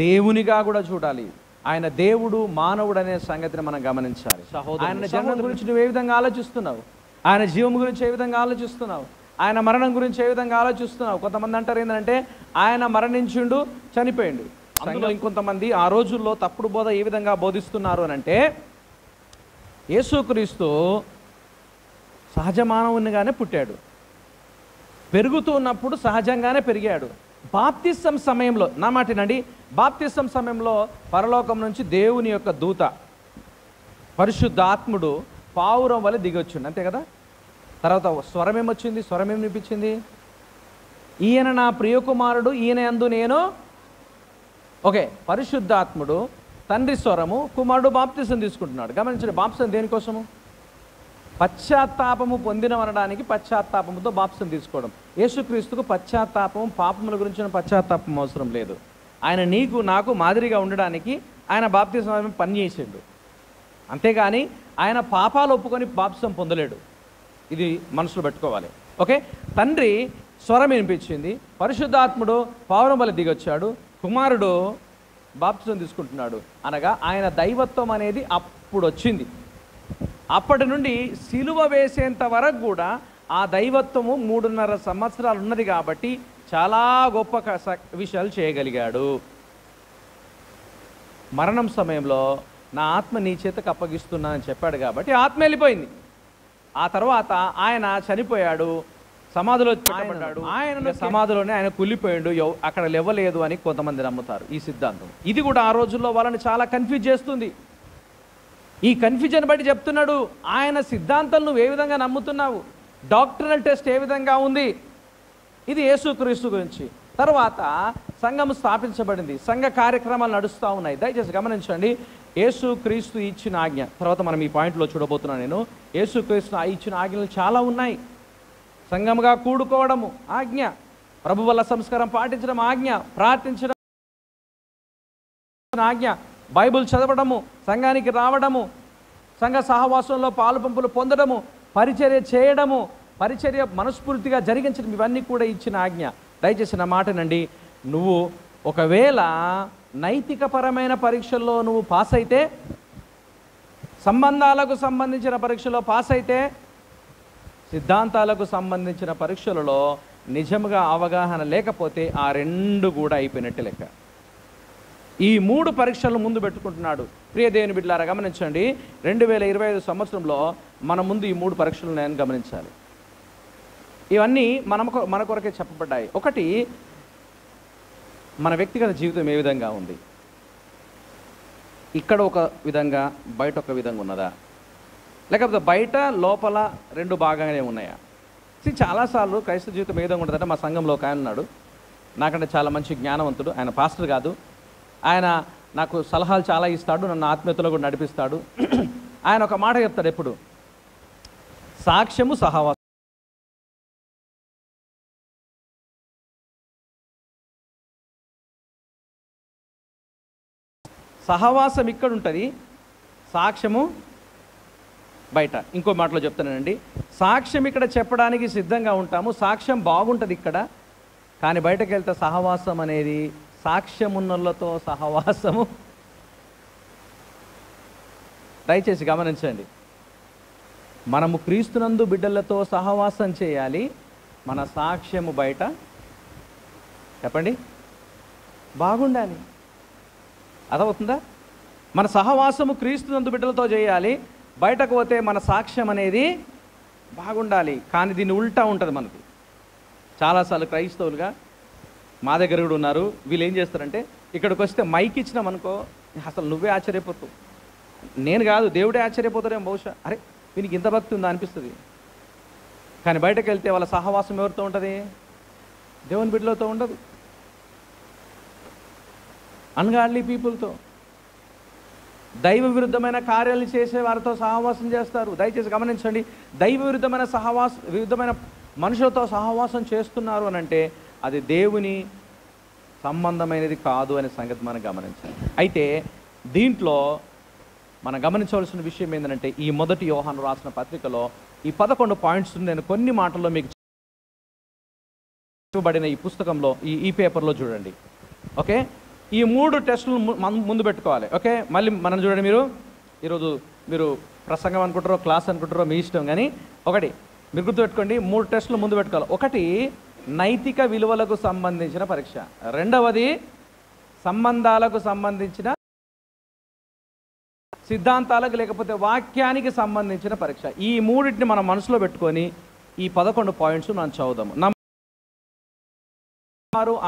దేవునిగా కూడా చూడాలి. ఆయన దేవుడు, మానవుడు అనే సంగతిని మనం గమనించాలి. ఆయన జన్మం గురించి నువ్వు ఏ విధంగా ఆలోచిస్తున్నావు? ఆయన జీవం గురించి ఏ విధంగా ఆలోచిస్తున్నావు? ఆయన మరణం గురించి ఏ విధంగా ఆలోచిస్తున్నావు? కొంతమంది అంటారు ఏంటంటే ఆయన మరణించిండు, చనిపోయిండు. అందులో ఇంకొంతమంది ఆ రోజుల్లో తప్పుడు బోధ ఏ విధంగా బోధిస్తున్నారు అని అంటే, యేసుక్రీస్తు సహజ మానవునిగానే పుట్టాడు, పెరుగుతూ ఉన్నప్పుడు సహజంగానే పెరిగాడు. బాప్తిసం సమయంలో, నా మాటనండి, బాప్తిసం సమయంలో పరలోకం నుంచి దేవుని యొక్క దూత పరిశుద్ధాత్ముడు పావురం వల్ల దిగొచ్చిండు, అంతే కదా. తర్వాత స్వరం ఏమొచ్చింది? స్వరం ఏం వినిపించింది? ఈయన నా ప్రియకుమారుడు, ఈయన యందు నేను. ఓకే, పరిశుద్ధాత్ముడు, తండ్రి స్వరము, కుమారుడు బాప్తిసం తీసుకుంటున్నాడు. గమనించండి, బాప్తిసం దేనికోసము? పశ్చాత్తాపము పొందినవనడానికి పశ్చాత్తాపముతో బాప్తిసం తీసుకోవడం. యేసుక్రీస్తుకు పశ్చాత్తాపం, పాపముల గురించిన పశ్చాత్తాపం అవసరం లేదు. ఆయన నీకు నాకు మాదిరిగా ఉండడానికి ఆయన బాప్తిసం పనిచేసాడు, అంతేగాని ఆయన పాపాలు ఒప్పుకొని బాప్తిసం పొందలేడు. ఇది మనసులో పెట్టుకోవాలి. ఓకే, తండ్రి స్వరం వినిపించింది, పరిశుద్ధాత్ముడు పావురం వల్ల దిగొచ్చాడు, కుమారుడు బాప్తిసం తీసుకుంటున్నాడు. అనగా ఆయన దైవత్వం అనేది అప్పుడు వచ్చింది. అప్పటి నుండి సిలువ వేసేంత వరకు కూడా ఆ దైవత్వము 3.5 సంవత్సరాలు ఉన్నది కాబట్టి చాలా గొప్ప విషయాలు చేయగలిగాడు. మరణం సమయంలో నా ఆత్మ నీ చేతకు అప్పగిస్తున్నా అని చెప్పాడు కాబట్టి ఆత్మ వెళ్ళిపోయింది. ఆ తర్వాత ఆయన చనిపోయాడు, సమాధిలో పెట్టబడ్డాడు. ఆయన సమాధిలోనే ఆయన కుళ్ళిపోయాడు, అక్కడ లేవలేదు అని కొంతమంది నమ్ముతారు ఈ సిద్ధాంతం. ఇది కూడా ఆ రోజుల్లో వాళ్ళని చాలా కన్ఫ్యూజ్ చేస్తుంది. ఈ కన్ఫ్యూజన్ బట్టి చెప్తున్నాడు, ఆయన సిద్ధాంతం నువ్వు ఏ విధంగా నమ్ముతున్నావు, డాక్టరల్ టెస్ట్ ఏ విధంగా ఉంది, ఇది యేసుక్రీస్తు గురించి. తర్వాత సంఘం స్థాపించబడింది, సంఘ కార్యక్రమాలు నడుస్తూ ఉన్నాయి. దయచేసి గమనించండి, యేసుక్రీస్తు ఇచ్చిన ఆజ్ఞ, తర్వాత మనం ఈ పాయింట్లో చూడబోతున్నాను నేను. యేసుక్రీస్తు ఇచ్చిన ఆజ్ఞలు చాలా ఉన్నాయి. సంఘముగా కూడుకోవడము ఆజ్ఞ, ప్రభు వల్ల సంస్కారం పాటించడం ఆజ్ఞ, ప్రార్థించడం ఆజ్ఞ, బైబిల్ చదవడము, సంఘానికి రావడము, సంఘ సహవాసంలో పాలు పంపులు పొందడము, పరిచర్య చేయడము, పరిచర్య మనస్ఫూర్తిగా జరిగించడం, ఇవన్నీ కూడా ఇచ్చిన ఆజ్ఞ. దయచేసి నా మాటనండి, నువ్వు ఒకవేళ నైతికపరమైన పరీక్షల్లో నువ్వు పాస్ అయితే, సంబంధాలకు సంబంధించిన పరీక్షలో పాస్ అయితే, సిద్ధాంతాలకు సంబంధించిన పరీక్షలలో నిజంగా అవగాహన లేకపోతే ఆ 2 కూడా అయిపోయినట్టే లెక్క. ఈ 3 పరీక్షలను ముందు పెట్టుకుంటున్నాడు. ప్రియ దేవుని బిడ్డలారా గమనించండి, 2025 సంవత్సరంలో మన ముందు ఈ 3 పరీక్షలు నేను గమనించాలి. ఇవన్నీ మన కొరకే చెప్పబడ్డాయి. ఒకటి, మన వ్యక్తిగత జీవితం ఏ విధంగా ఉంది, ఇక్కడ ఒక విధంగా బయట ఒక విధంగా ఉన్నదా, లేకపోతే బయట లోపల 2 భాగానే ఉన్నాయా? చాలాసార్లు క్రైస్తవ జీవితం ఏ విధంగా ఉంటుందంటే, మా సంఘంలో ఒక ఆయన ఉన్నాడు, నాకంటే చాలా మంచి జ్ఞానవంతుడు, ఆయన పాస్టర్ కాదు, ఆయన నాకు సలహాలు చాలా ఇస్తాడు, నన్ను ఆత్మీయతలో కూడా నడిపిస్తాడు. ఆయన ఒక మాట చెప్తాడు ఎప్పుడు, సాక్ష్యము సహవాసం. సహవాసం ఇక్కడ ఉంటుంది, సాక్ష్యము బయట. ఇంకో మాటలో చెప్తానండి, సాక్ష్యం ఇక్కడ చెప్పడానికి సిద్ధంగా ఉంటాము, సాక్ష్యం బాగుంటుంది ఇక్కడ, కానీ బయటకు వెళ్తే సహవాసం అనేది సాక్ష్యమున్నలతో సహవాసము. దయచేసి గమనించండి, మనము క్రీస్తునందు బిడ్డలతో సహవాసం చేయాలి, మన సాక్ష్యము బయట చెప్పండి బాగుండాలి. అర్థమవుతుందా? మన సహవాసము క్రీస్తునందు బిడ్డలతో చేయాలి, బయటకు పోతే మన సాక్ష్యం అనేది బాగుండాలి. కానీ దీన్ని ఉల్టా ఉంటుంది మనది. చాలాసార్లు క్రైస్తవులుగా మా దగ్గర కూడా ఉన్నారు, వీళ్ళు ఏం చేస్తారంటే, ఇక్కడికి వస్తే మైక్ ఇచ్చినాం అనుకో, అసలు నువ్వే ఆశ్చర్యపోతావు, నేను కాదు దేవుడే ఆశ్చర్యపోతాడేమో బహుశా, అరే వీనికి ఇంత భక్తి ఉందా అనిపిస్తుంది. కానీ బయటకు వెళ్తే వాళ్ళ సహవాసం ఎవరితో ఉంటుంది? దేవుని బిడ్డలతో ఉండదు, అన్గాడ్లీ పీపుల్తో, దైవ విరుద్ధమైన కార్యాలు చేసే వారితో సహవాసం చేస్తారు. దయచేసి గమనించండి, దైవ విరుద్ధమైన మనుషులతో సహవాసం చేస్తున్నారు అని అంటే అది దేవుని సంబంధమైనది కాదు అనే సంగతి మనం గమనించాలి. అయితే దీంట్లో మనం గమనించవలసిన విషయం ఏంటంటే, ఈ మొదటి యోహాను రాసిన పత్రికలో ఈ 11 పాయింట్స్ నేను కొన్ని మాటల్లో మీకు చెప్పబడిన ఈ పుస్తకంలో ఈ పేపర్లో చూడండి. ఓకే, ఈ 3 టెస్టులు ముందు పెట్టుకోవాలి. ఓకే, మళ్ళీ మనం చూడండి, ఈరోజు మీరు ప్రసంగం అనుకుంటారో క్లాస్ అనుకుంటారో మీ ఇష్టం, కానీ ఒకటి మీరు గుర్తుపెట్టుకోండి, 3 టెస్టులు ముందు పెట్టుకోవాలి. ఒకటి నైతిక విలువలకు సంబంధించిన పరీక్ష, రెండవది సంబంధాలకు సంబంధించిన సిద్ధాంతాలకు లేకపోతే వాక్యానికి సంబంధించిన పరీక్ష. ఈ మూడింటిని మనం మనసులో పెట్టుకొని ఈ 11 పాయింట్స్ మనం చదువుదాము.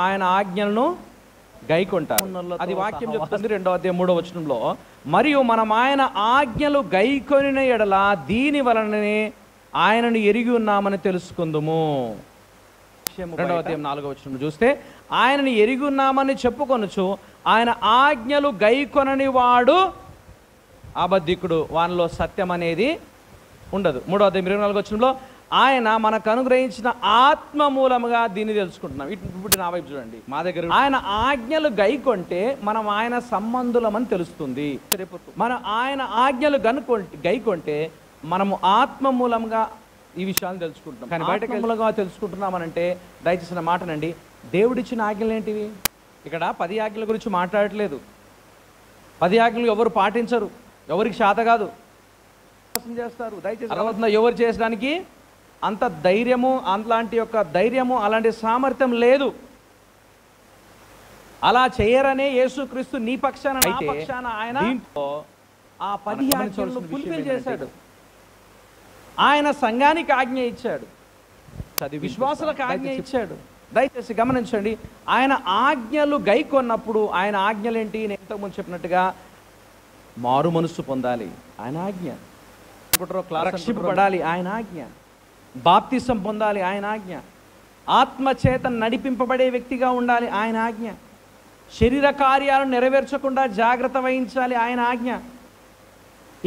ఆయన ఆజ్ఞలను గైకొంటారు, అది వాక్యం చెప్తుంది 2వ అధ్యాయం 3వ వచనంలో. మరియు మనం ఆయన ఆజ్ఞలు గైకొనిన ఎడల దీని వలననే ఆయనను ఎరిగి ఉన్నామని తెలుసుకుందుము. 2వ అధ్యాయం 4వ వచనం చూస్తే, ఆయనను ఎరిగి ఉన్నామని చెప్పుకొనుచు ఆయన ఆజ్ఞలు గైకొనని వాడు అబద్ధికుడు, వానిలో సత్యం అనేది ఉండదు. 3వ అధ్యాయం 24వ వచనంలో, ఆయన మనకు అనుగ్రహించిన ఆత్మ మూలముగా దీన్ని తెలుసుకుంటున్నాం. ఇప్పుడు నా వైపు చూడండి, మా దగ్గర ఆయన ఆజ్ఞలు గైకొంటే మనం ఆయన సంబంధులమని తెలుస్తుంది. మనం ఆయన ఆజ్ఞలు గైకొంటే మనము ఆత్మ మూలంగా ఈ విషయాలను తెలుసుకుంటున్నాం. కానీ బయట మూలంగా తెలుసుకుంటున్నామనంటే దయచేసిన మాటనండి, దేవుడిచ్చిన ఆజ్ఞలు ఏంటివి? ఇక్కడ 10 ఆజ్ఞల గురించి మాట్లాడట్లేదు. 10 ఆజ్ఞలు ఎవరు పాటించరు, ఎవరికి శాత కాదు చేస్తారు. దయచేసి ఎవరు చేసడానికి అంత ధైర్యము, అలాంటి యొక్క ధైర్యము, అలాంటి సామర్థ్యం లేదు. అలా చేయరనే యేసుక్రీస్తు నీ పక్షాన నా పక్షాన ఆయన ఆ 10 ఆజ్ఞలను ఫుల్ఫిల్ చేశాడు. ఆయన సంఘానికి ఆజ్ఞ ఇచ్చాడు, విశ్వాసులకు ఆజ్ఞ ఇచ్చాడు. దయచేసి గమనించండి, ఆయన ఆజ్ఞలు గైకొన్నప్పుడు ఆయన ఆజ్ఞలు ఏంటి? నేను ఇంతకుముందు చెప్పినట్టుగా మారు మనస్సు పొందాలి, ఆయన ఆజ్ఞ. రక్షింపబడాలి, ఆయన ఆజ్ఞ. బాప్తిసం పొందాలి, ఆయన ఆజ్ఞ. ఆత్మచేత నడిపింపబడే వ్యక్తిగా ఉండాలి, ఆయన ఆజ్ఞ. శరీర కార్యాలను నెరవేర్చకుండా జాగ్రత్త వహించాలి, ఆయన ఆజ్ఞ.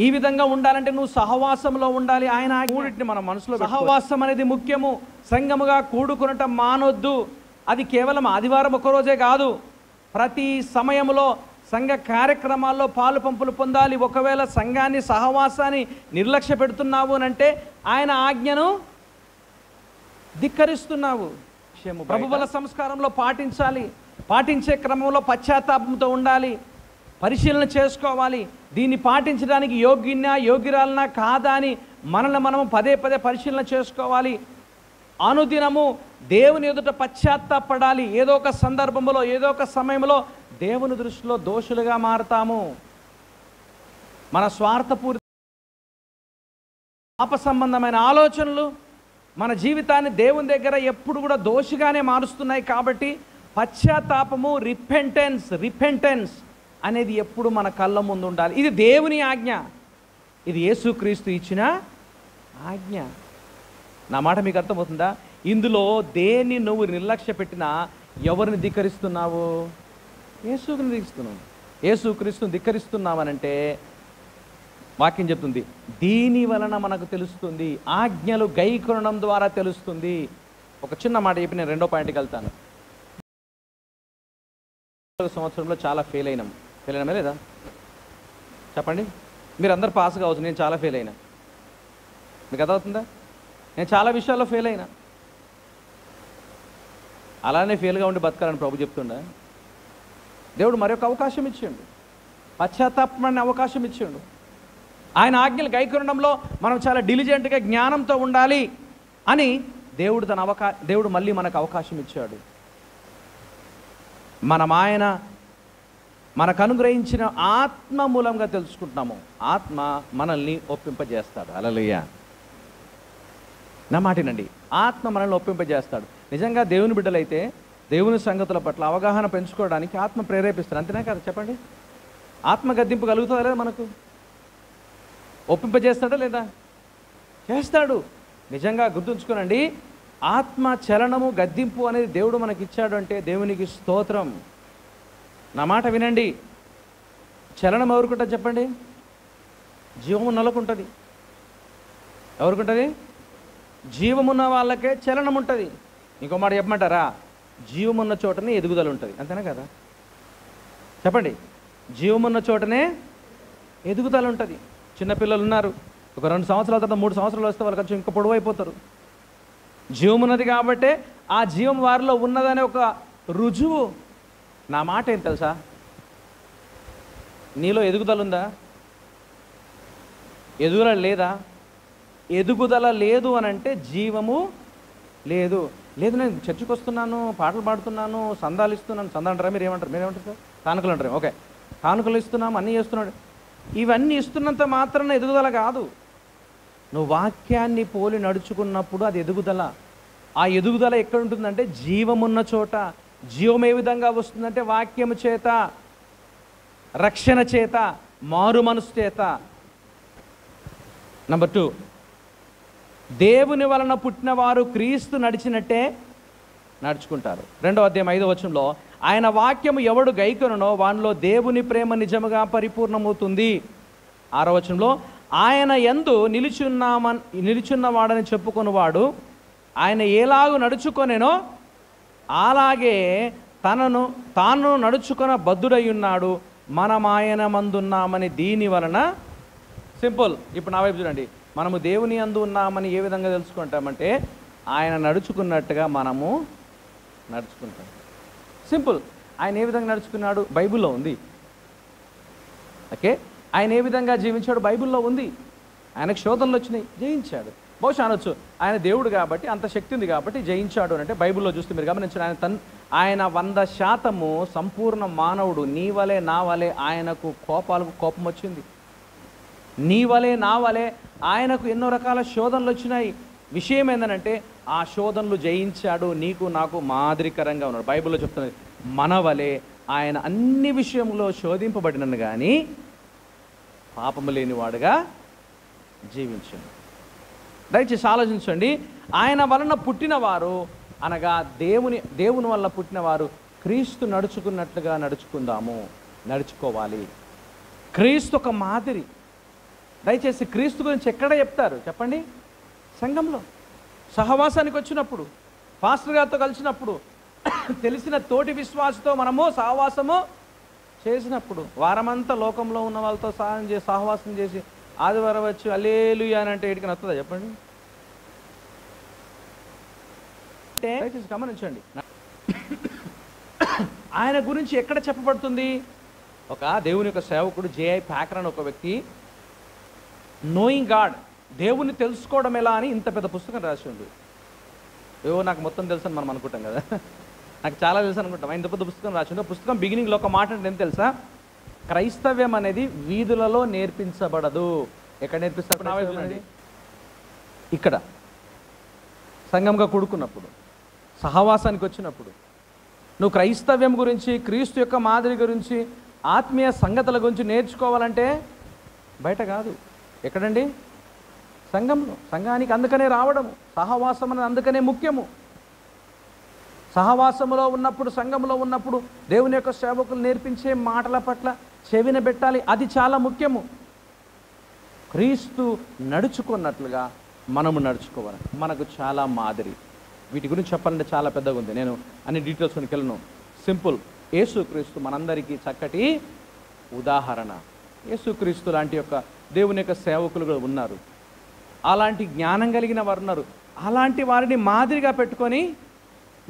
ఈ విధంగా ఉండాలంటే నువ్వు సహవాసంలో ఉండాలి, ఆయన ఆజ్ఞ. మన మనసులో సహవాసం అనేది ముఖ్యము. సంఘముగా కూడుకునటం మానొద్దు. అది కేవలం ఆదివారం ఒకరోజే కాదు, ప్రతి సమయంలో సంఘ కార్యక్రమాల్లో పాలు పంపులు పొందాలి. ఒకవేళ సంఘాన్ని, సహవాసాన్ని నిర్లక్ష్య పెడుతున్నావు అంటే ఆయన ఆజ్ఞను ధిక్కరిస్తున్నావు. ప్రభువుల సంస్కారంలో పాటించాలి. పాటించే క్రమంలో పశ్చాత్తాపంతో ఉండాలి, పరిశీలన చేసుకోవాలి. దీన్ని పాటించడానికి యోగ్యురాలనా కాదా అని మనల్ని మనము పదే పరిశీలన చేసుకోవాలి. అనుదినము దేవుని ఎదుట పశ్చాత్తాపడాలి. ఏదో ఒక సందర్భంలో, ఏదో ఒక సమయంలో దేవుని దృష్టిలో దోషులుగా మారతాము. మన స్వార్థపూరిత పాప సంబంధమైన ఆలోచనలు మన జీవితాన్ని దేవుని దగ్గర ఎప్పుడు కూడా దోషిగానే మారుస్తున్నాయి. కాబట్టి పశ్చాత్తాపము, రిపెంటెన్స్ అనేది ఎప్పుడు మన కళ్ళ ముందు ఉండాలి. ఇది దేవుని ఆజ్ఞ, ఇది యేసుక్రీస్తు ఇచ్చిన ఆజ్ఞ. నా మాట మీకు అర్థమవుతుందా? ఇందులో దేన్ని నువ్వు నిర్లక్ష్య పెట్టినా ఎవరిని ధిక్కరిస్తున్నావు? యేసుని ధిక్కరిస్తున్నావు. యేసుక్రీస్తుని ధిక్కరిస్తున్నామనంటే వాక్యం చెప్తుంది, దీని వలన మనకు తెలుస్తుంది, ఆజ్ఞలు గైకొనడం ద్వారా తెలుస్తుంది. ఒక చిన్న మాట చెప్పి నేను 2వ పాయింట్కి వెళ్తాను. సంవత్సరంలో చాలా ఫెయిల్ అయినామే లేదా? చెప్పండి. మీరు అందరు పాస్ కావచ్చు, నేను చాలా ఫెయిల్ అయినా. మీకు అర్థమవుతుందా? నేను చాలా విషయాల్లో ఫెయిల్ అయినా. అలానే ఫెయిల్గా ఉండి బతకాలని ప్రభు చెప్తుండా? దేవుడు మరొక అవకాశం ఇచ్చిండు, పశ్చాత్తాపమనే అవకాశం ఇచ్చిండు. ఆయన ఆజ్ఞలు గైకొనడంలో మనం చాలా డిలిజెంట్గా జ్ఞానంతో ఉండాలి అని దేవుడు మళ్ళీ మనకు అవకాశం ఇచ్చాడు. ఆయన మనకు అనుగ్రహించిన ఆత్మ మూలంగా తెలుసుకుంటున్నాము. ఆత్మ మనల్ని ఒప్పింపజేస్తాడు. హల్లెలూయా. నా మాటినండి, ఆత్మ మనల్ని ఒప్పింపజేస్తాడు. నిజంగా దేవుని బిడ్డలైతే దేవుని సంగతుల పట్ల అవగాహన పెంచుకోవడానికి ఆత్మ ప్రేరేపిస్తాడు. అంతేనా కదా? చెప్పండి. ఆత్మ గద్దింపు కలుగుతుందా లేదా? మనకు ఒప్పింపజేస్తాడా లేదా? చేస్తాడు. నిజంగా గుర్తుంచుకోనండి, ఆత్మ చలనము, గద్దింపు అనేది దేవుడు మనకి ఇచ్చాడు అంటే దేవునికి స్తోత్రం. నా మాట వినండి. చలనం ఎవరికుంటుంది చెప్పండి? జీవమున్నలకు ఉంటుంది. ఎవరికుంటుంది? జీవమున్న వాళ్ళకే చలనం ఉంటుంది. ఇంకో మాట చెప్పమంటారా? జీవమున్న చోటనే ఎదుగుదల ఉంటుంది. అంతేనా కదా? చెప్పండి. జీవమున్న చోటనే ఎదుగుదల ఉంటుంది. చిన్నపిల్లలు ఉన్నారు, ఒక 2 సంవత్సరాల తర్వాత 3 సంవత్సరాలు వస్తే వాళ్ళు కొంచెం ఇంకా పొడవు అయిపోతారు. జీవం ఉన్నది కాబట్టే ఆ జీవం వారిలో ఉన్నదనే ఒక రుజువు. నా మాట ఏం తెలుసా, నీలో ఎదుగుదల ఉందా? ఎదుగుదల లేదా? ఎదుగుదల లేదు అని అంటే జీవము లేదు. లేదు, నేను చర్చికి వస్తున్నాను, పాటలు పాడుతున్నాను, సందాలు ఇస్తున్నాను. సందా అంటారా? మీరేమంటారు సార్? కానుకలు అంటారు. ఓకే, కానుకలు ఇస్తున్నాము, అన్నీ చేస్తున్నాడు. ఇవన్నీ ఇస్తున్నంత మాత్రాన ఎదుగుదల కాదు. నువ్వు వాక్యాన్ని పోలి నడుచుకున్నప్పుడు అది ఎదుగుదల. ఆ ఎదుగుదల ఎక్కడ ఉంటుందంటే జీవమున్న చోట. జీవం ఏ విధంగా వస్తుందంటే వాక్యము చేత, రక్షణ చేత, మారు మనసు చేత. నంబర్ 2, దేవుని వలన పుట్టిన వారు క్రీస్తు నడిచినట్టే నడుచుకుంటారు. 2వ అధ్యాయం 5వ వచనంలో, ఆయన వాక్యము ఎవడు గైకొనునో వానిలో దేవుని ప్రేమ నిజముగా పరిపూర్ణమవుతుంది. 6వ వచనంలో, ఆయన యందు నిలుచున్నవాడని చెప్పుకొనువాడు ఆయన ఎలాగూ నడుచుకొనేనో అలాగే తాను నడుచుకొన బద్ధుడై ఉన్నాడు. మనం ఆయన మందున్నామని దీని వలన. సింపుల్. ఇప్పుడు నా వైపు చూడండి. మనము దేవుని యందు ఉన్నామని ఏ విధంగా తెలుసుకుంటామంటే ఆయన నడుచుకున్నట్టుగా మనము నడుచుకుంటాం. సింపుల్. ఆయన ఏ విధంగా నడుచుకున్నాడు బైబిల్లో ఉంది. ఓకే, ఆయన ఏ విధంగా జీవించాడు బైబిల్లో ఉంది. ఆయనకు శోధనలు వచ్చినాయి, జయించాడు. బహుశా అనొచ్చు ఆయన దేవుడు కాబట్టి, అంత శక్తి ఉంది కాబట్టి జయించాడు అని. అంటే బైబిల్లో చూస్తే మీరు గమనించాడు, ఆయన 100% సంపూర్ణ మానవుడు. నీ వలే నా వలే ఆయనకు కోపం వచ్చింది. నీ వలే నా వలే ఆయనకు ఎన్నో రకాల శోధనలు వచ్చినాయి. విషయం ఏంటంటే ఆ శోధనలు జయించాడు. నీకు నాకు మాదిరికరంగా ఉన్నాడు. బైబిల్లో చెప్తున్నది మన వలే ఆయన అన్ని విషయంలో శోధింపబడినను కానీ పాపము లేనివాడుగా జీవించండి. దయచేసి ఆలోచించండి. ఆయన వలన పుట్టినవారు అనగా దేవుని వల్ల పుట్టినవారు క్రీస్తు నడుచుకున్నట్లుగా నడుచుకోవాలి. క్రీస్తు ఒక మాదిరి. దయచేసి క్రీస్తు గురించి ఎక్కడ చెప్తారు చెప్పండి? సంఘంలో సహవాసానికి వచ్చినప్పుడు, పాస్టర్ గారితో కలిసినప్పుడు, తెలిసిన తోటి విశ్వాసతో మనము సహవాసము చేసినప్పుడు, వారమంతా లోకంలో ఉన్న వాళ్ళతో సహవాసం చేసి ఆదివారం వచ్చి హల్లెలూయా అని అంటే ఎడికి నచ్చుతుందా చెప్పండి? దయచేసి గమనించండి. ఆయన గురించి ఎక్కడ చెప్పబడుతుంది? ఒక దేవుని యొక్క సేవకుడు J.I. ప్యాకర్ అని ఒక వ్యక్తి నోయింగ్ గాడ్, దేవుని తెలుసుకోవడం ఎలా అని ఇంత పెద్ద పుస్తకం రాసి ఉంది. నాకు మొత్తం తెలుసు అని మనం అనుకుంటాం కదా, నాకు చాలా తెలుసు అనుకుంటాం. ఇంత పెద్ద పుస్తకం రాసి ఉంది. పుస్తకం బిగినింగ్లో ఒక మాట అంటే ఏం తెలుసా? క్రైస్తవ్యం అనేది వీధులలో నేర్పించబడదు. ఎక్కడ నేర్పిస్తారు? ఇక్కడ సంఘంగా కూడుకున్నప్పుడు, సహవాసానికి వచ్చినప్పుడు నువ్వు క్రైస్తవ్యం గురించి, క్రీస్తు యొక్క మాదిరి గురించి, ఆత్మీయ సంగతుల గురించి నేర్చుకోవాలంటే బయట కాదు. ఎక్కడండి? సంఘంలో. సంఘానికి అందుకనే రావడము, సహవాసం అనేది అందుకనే ముఖ్యము. సహవాసములో ఉన్నప్పుడు, సంఘంలో ఉన్నప్పుడు దేవుని యొక్క సేవకులు నేర్పించే మాటల పట్ల చెవిన పెట్టాలి. అది చాలా ముఖ్యము. క్రీస్తు నడుచుకున్నట్లుగా మనము నడుచుకోవాలి. మనకు చాలా మాదిరి. వీటి గురించి చెప్పాలంటే చాలా పెద్దగా ఉంది. నేను అన్ని డీటెయిల్స్కి వెళ్ళను. సింపుల్. యేసుక్రీస్తు మనందరికీ చక్కటి ఉదాహరణ. యేసుక్రీస్తు లాంటి యొక్క దేవుని యొక్క సేవకులు కూడా ఉన్నారు. అలాంటి జ్ఞానం కలిగిన వారు ఉన్నారు. అలాంటి వారిని మాదిరిగా పెట్టుకొని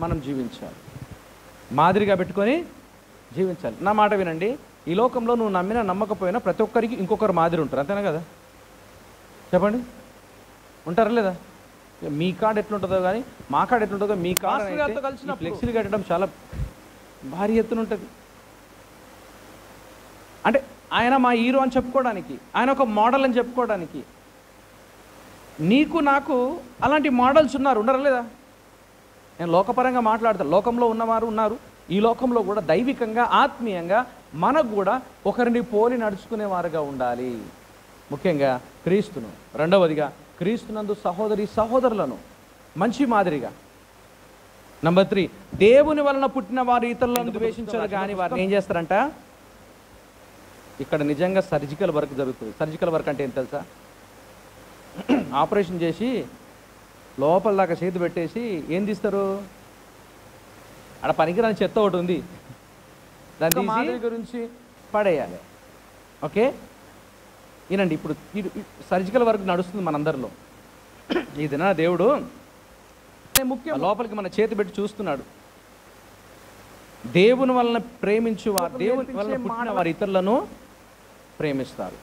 మనం జీవించాలి. మాదిరిగా పెట్టుకొని జీవించాలి. నా మాట వినండి. ఈ లోకంలో నువ్వు నమ్మినా నమ్మకపోయినా ప్రతి ఒక్కరికి ఇంకొకరు మాదిరి ఉంటారు. అంతేనా కదా? చెప్పండి, ఉంటారా లేదా? మీ కార్డు ఎట్లుంటుందో కానీ మా కార్డు ఎట్లుంటుందో, మీ కార్డు కలిసి ఫ్లెక్సీలు కట్టడం చాలా భారీ ఎత్తున ఉంటుంది. అంటే ఆయన మా హీరో అని చెప్పుకోవడానికి, ఆయన ఒక మోడల్ అని చెప్పుకోవడానికి. నీకు నాకు అలాంటి మోడల్స్ ఉన్నారా లేదా? నేను లోకపరంగా మాట్లాడతాను. లోకంలో ఉన్నవారు ఉన్నారు. ఈ లోకంలో కూడా దైవికంగా, ఆత్మీయంగా మనకు కూడా ఒకరిని పోలి నడుచుకునేవారుగా ఉండాలి. ముఖ్యంగా క్రీస్తును. రెండవదిగా క్రీస్తునందు సహోదరులను మంచి మాదిరిగా. నంబర్ 3, దేవుని వలన పుట్టిన వారు ఇతరులను ద్వేషించారు కానీ వారిని ఏం చేస్తారంట? ఇక్కడ నిజంగా సర్జికల్ వర్క్ జరుగుతుంది. సర్జికల్ వర్క్ అంటే ఏం తెలుసా? ఆపరేషన్ చేసి లోపల దాకా చేతి పెట్టేసి ఏం తీస్తారు? అక్కడ పనికిరాని చెత్త ఒకటి ఉంది, దాని మాదిరి గురించి పడేయాలి. ఓకే, ఈనండి. ఇప్పుడు సర్జికల్ వర్క్ నడుస్తుంది మనందరిలో. ఇది నా దేవుడు ముఖ్యం. లోపలికి మన చేతి పెట్టి చూస్తున్నాడు. దేవుని వలన ప్రేమించువారు, దేవుని వలన పుట్టిన వారు ఇతరులను ప్రేమిస్తారు.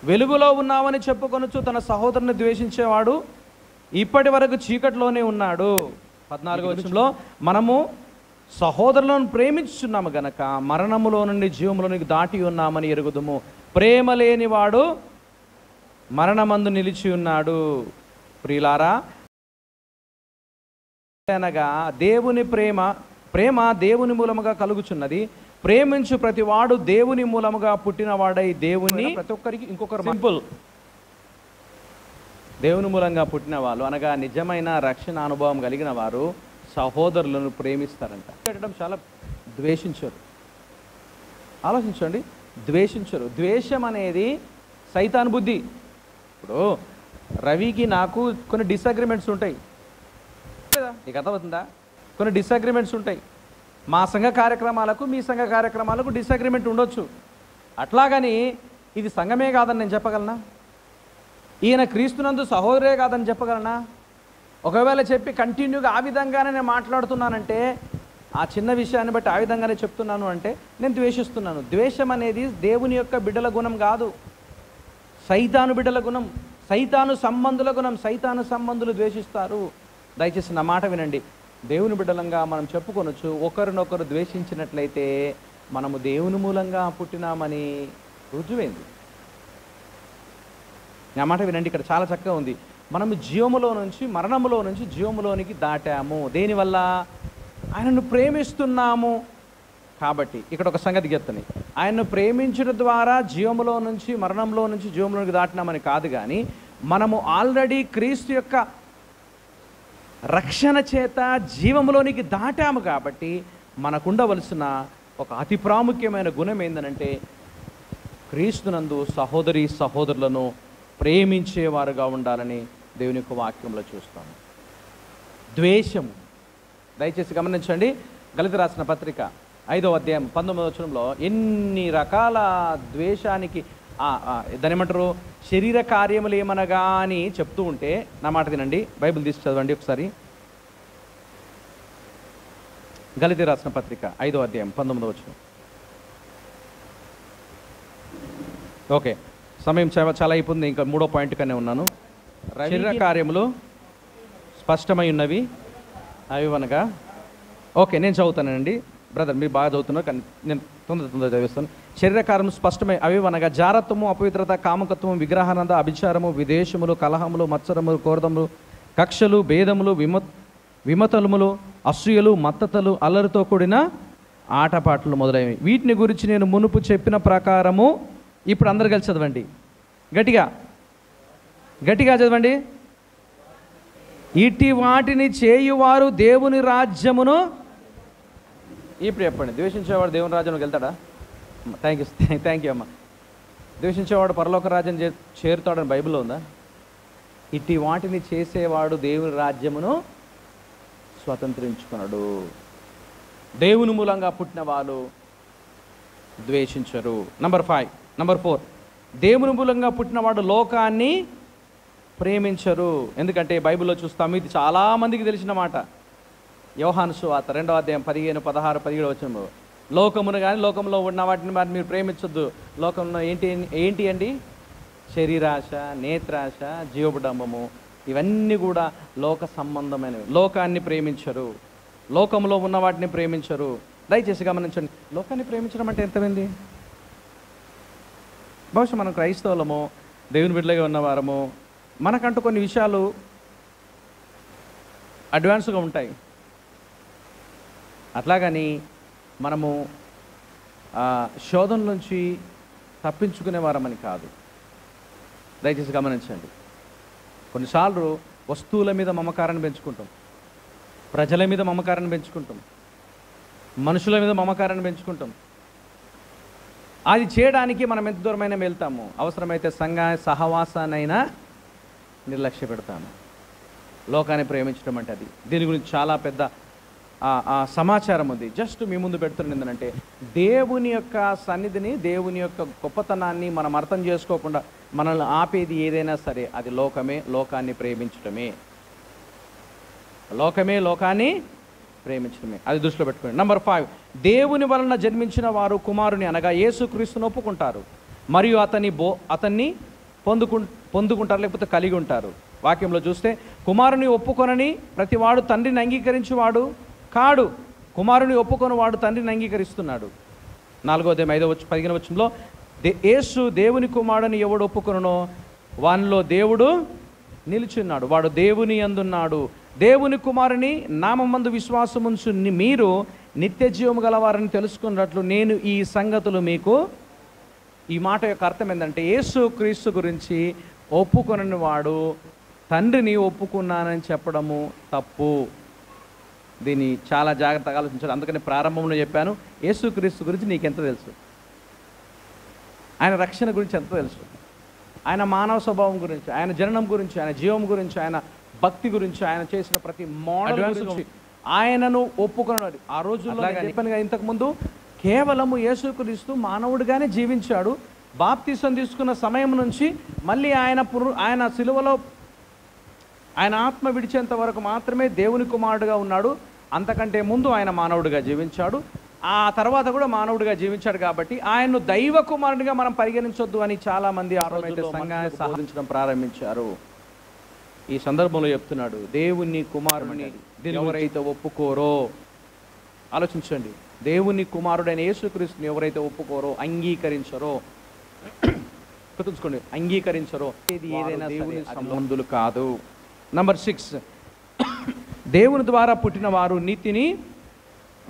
వెలుగులో ఉన్నామని చెప్పుకొనొచ్చు తన సహోదరుని ద్వేషించేవాడు ఇప్పటి వరకు చీకటిలోనే ఉన్నాడు. 14వ వచనంలో మనము సహోదరులను ప్రేమించుచున్నాము గనక మరణములో నుండి జీవములోనికి దాటి ఉన్నామని ఎరుగుదుము. ప్రేమ లేనివాడు మరణమందు నిలిచి ఉన్నాడు. ప్రియులారా, అనగా దేవుని ప్రేమ దేవుని మూలముగా కలుగుచున్నది. ప్రేమించు ప్రతివాడు దేవుని మూలముగా పుట్టినవాడై దేవుని, ప్రతి ఒక్కరికి ఇంకొకరు సింపుల్, దేవుని మూలంగా పుట్టిన వాళ్ళు అనగా నిజమైన రక్షణ అనుభవం కలిగిన వారు సహోదరులను ప్రేమిస్తారంట. చాలా ద్వేషించరు. ఆలోచించండి, ద్వేషించరు. ద్వేషం అనేది సైతాన్ బుద్ధి. ఇప్పుడు రవికి నాకు కొన్ని డిసగ్రిమెంట్స్ ఉంటాయి కదా, నీకు అర్థమవుతుందా? కొన్ని డిసగ్రిమెంట్స్ ఉంటాయి. మా సంఘ కార్యక్రమాలకు మీ సంఘ కార్యక్రమాలకు డిసగ్రిమెంట్ ఉండొచ్చు. అట్లాగని ఇది సంఘమే కాదని నేను చెప్పగలనా? ఈయన క్రీస్తునందు సహోదరే కాదని చెప్పగలనా? ఒకవేళ చెప్పి కంటిన్యూగా ఆ విధంగానే నేను మాట్లాడుతున్నానంటే, ఆ చిన్న విషయాన్ని బట్టి ఆ విధంగానే చెప్తున్నాను అంటే నేను ద్వేషిస్తున్నాను. ద్వేషం అనేది దేవుని యొక్క బిడ్డల గుణం కాదు, సైతాను బిడ్డల గుణం, సైతాను సంబంధుల గుణం. సైతాను సంబంధులు ద్వేషిస్తారు. దయచేసి నా మాట వినండి. దేవుని బిడ్డలంగా మనం చెప్పుకొనొచ్చు. ఒకరినొకరు ద్వేషించినట్లయితే మనము దేవుని మూలంగా పుట్టినామని రుజువైంది. నా మాట వినండి, ఇక్కడ చాలా చక్కగా ఉంది. మనము జీవములో నుంచి, మరణములో నుంచి జీవములోనికి దాటాము. దేనివల్ల? ఆయనను ప్రేమిస్తున్నాము కాబట్టి. ఇక్కడ ఒక సంగతి చెప్తాను. ఆయనను ప్రేమించడం ద్వారా జీవములో నుంచి, మరణంలో నుంచి జీవములోనికి దాటినామని కాదు, కానీ మనము ఆల్రెడీ క్రీస్తు యొక్క రక్షణ చేత జీవములోనికి దాటాము కాబట్టి మనకుండవలసిన ఒక అతి ప్రాముఖ్యమైన గుణం ఏంటంటే క్రీస్తునందు సహోదరి సహోదరులను ప్రేమించేవారుగా ఉండాలని దేవుని యొక్క వాక్యంలో చూస్తాము. ద్వేషము, దయచేసి గమనించండి. గళిత రాసిన పత్రిక 5వ అధ్యాయం 19వ వచనంలో ఎన్ని రకాల ద్వేషానికి దాని ఏమంటారు, శరీర కార్యములు ఏమనగా అని చెప్తూ ఉంటే, నా మాట వినండి, బైబిల్ తీసి చదవండి ఒకసారి. గళిత రాసిన పత్రిక 5వ అధ్యాయం 19వ వచనం. ఓకే, సమయం చాలా అయిపోయింది, ఇంకా 3వ పాయింట్ కనే ఉన్నాను. శరీర కార్యములు స్పష్టమై ఉన్నవి అవి అనగా, ఓకే నేను చదువుతానండి బ్రదర్, మీరు బాగా చదువుతున్నారు కానీ నేను తొందర చదివిస్తాను. శరీరకారము స్పష్టమై అవి అనగా జారత్వము, అపవిత్రత, కామకత్వము, విగ్రహానంద, అభిచారము, విదేశములు, కలహములు, మత్సరములు, కోరదములు, కక్షలు, భేదములు, విమతలములు, అసూయలు, మత్తతలు, అల్లరితో కూడిన ఆటపాటలు మొదలైనవి. వీటిని గురించి నేను మునుపు చెప్పిన ప్రకారము, ఇప్పుడు అందరు కలిసి చదవండి, గట్టిగా గట్టిగా చదవండి. ఇట్టి వాటిని చేయువారు దేవుని రాజ్యమును, ఇప్పుడు చెప్పండి, ద్వేషించేవాడు దేవుని రాజ్యంలోకి వెళ్తాడా? థ్యాంక్ యూ అమ్మ. ద్వేషించేవాడు పరలోక రాజ్యం చేరుతాడని బైబిల్లో ఉందా? ఇట్టి వాటిని చేసేవాడు దేవుని రాజ్యమును స్వతంత్రించుకున్నాడు. దేవుని మూలంగా పుట్టిన వాళ్ళు ద్వేషించరు. నంబర్ 4, దేవుని మూలంగా పుట్టినవాడు లోకాన్ని ప్రేమించరు. ఎందుకంటే బైబిల్లో చూస్తాము, ఇది చాలామందికి తెలిసిన మాట. యోహాను సువార్త 2వ అధ్యాయం 15, 16, 17 వచనంలో, లోకమును కానీ లోకంలో ఉన్న వాటిని మరి మీరు ప్రేమించొద్దు. లోకంలో ఏంటి అండి? శరీరాశ, నేత్రాశ, జీవబడంబము, ఇవన్నీ కూడా లోక సంబంధమైనవి. లోకాన్ని ప్రేమించరు, లోకంలో ఉన్న వాటిని ప్రేమించరు. దయచేసి గమనించండి, లోకాన్ని ప్రేమించడం అంటే ఎంతమంది? బహుశా మనం క్రైస్తవులము, దేవుని బిడ్డలుగా ఉన్నవారము, మనకంటూ కొన్ని విషయాలు అడ్వాన్స్గా ఉంటాయి. అట్లాగని మనము శోధన నుంచి తప్పించుకునే వారమని కాదు. దయచేసి గమనించండి. కొన్నిసార్లు వస్తువుల మీద మమకారాన్ని పెంచుకుంటాం, ప్రజల మీద మమకారాన్ని పెంచుకుంటాం, మనుషుల మీద మమకారాన్ని పెంచుకుంటాం. అది చేయడానికి మనం ఎంత దూరమైనా వెళ్తాము. అవసరమైతే సంఘ సహవాసానైనా నిర్లక్ష్య పెడతాము. లోకాన్ని ప్రేమించడం అంటే అది. దీని గురించి చాలా పెద్ద సమాచారం ఉంది. జస్ట్ మీ ముందు పెడుతున్నది ఏంటంటే, దేవుని యొక్క సన్నిధిని, దేవుని యొక్క గొప్పతనాన్ని మనం అర్థం చేసుకోకుండా మనల్ని ఆపేది ఏదైనా సరే అది లోకమే, లోకాన్ని ప్రేమించడమే. లోకమే లోకాన్ని ప్రేమించడమే. అది దృష్టిలో పెట్టుకోండి. నంబర్ 5, దేవుని వలన జన్మించిన వారు కుమారుని అనగా యేసుక్రీస్తును ఒప్పుకుంటారు మరియు అతన్ని పొందుకుంటారు, లేకపోతే కలిగి ఉంటారు. వాక్యంలో చూస్తే కుమారుని ఒప్పుకొనని ప్రతివాడు తండ్రిని అంగీకరించేవాడు కాడు, కుమారుని ఒప్పుకొని వాడు తండ్రిని అంగీకరిస్తున్నాడు. 4:15 వచనంలో యేసు దేవుని కుమారుని ఎవడు ఒప్పుకొనునో వానిలో దేవుడు నిలిచున్నాడు, వాడు దేవుని యందున్నాడు. దేవుని కుమారుని నామమందు విశ్వాసముంచు మీరు నిత్య జీవము గలవారని తెలుసుకున్నట్లు నేను ఈ సంగతులు మీకు. ఈ మాట యొక్క అర్థం ఏంటంటే యేసు క్రీస్తు గురించి ఒప్పుకొనని వాడు తండ్రిని ఒప్పుకున్నానని చెప్పడము తప్పు. దీన్ని చాలా జాగ్రత్తగా ఆలోచించాలి. అందుకని ప్రారంభంలో చెప్పాను, యేసు క్రీస్తు గురించి నీకెంత తెలుసు, ఆయన రక్షణ గురించి ఎంత తెలుసు, ఆయన మానవ స్వభావం గురించి, ఆయన జననం గురించి, ఆయన జీవం గురించి, ఆయన భక్తి గురించి, ఆయన చేసిన ప్రతి మోడల్ గురించి ఆయనను ఒప్పుకున్నాడు. ఆ రోజుల్లో చెప్పాను ఇంతకుముందు, కేవలము యేసుక్రీస్తు మానవుడిగానే జీవించాడు. బాప్తిసం తీసుకున్న సమయం నుంచి మళ్ళీ ఆయన సిలువలో ఆయన ఆత్మ విడిచేంత వరకు మాత్రమే దేవుని కుమారుడుగా ఉన్నాడు. అంతకంటే ముందు ఆయన మానవుడిగా జీవించాడు, ఆ తర్వాత కూడా మానవుడిగా జీవించాడు. కాబట్టి ఆయన్ను దైవ కుమారుడిగా మనం పరిగణించొద్దు అని చాలామంది ఆ రోజు సంఘాన్ని సాధించడం ప్రారంభించారు. ఈ సందర్భంలో చెప్తున్నాడు, దేవుని కుమారుడిని ఎవరైతే ఒప్పుకోరో, ఆలోచించండి, దేవుని కుమారుడైన యేసుక్రీస్తుని ఎవరైతే ఒప్పుకోరో, అంగీకరించరో, గుర్తుంచుకోండి, అంగీకరించరో, ఇది ఏదైనా దేవుని సంబంధులు కాదు. నంబర్ 6, దేవుని ద్వారా పుట్టిన వారు నీతిని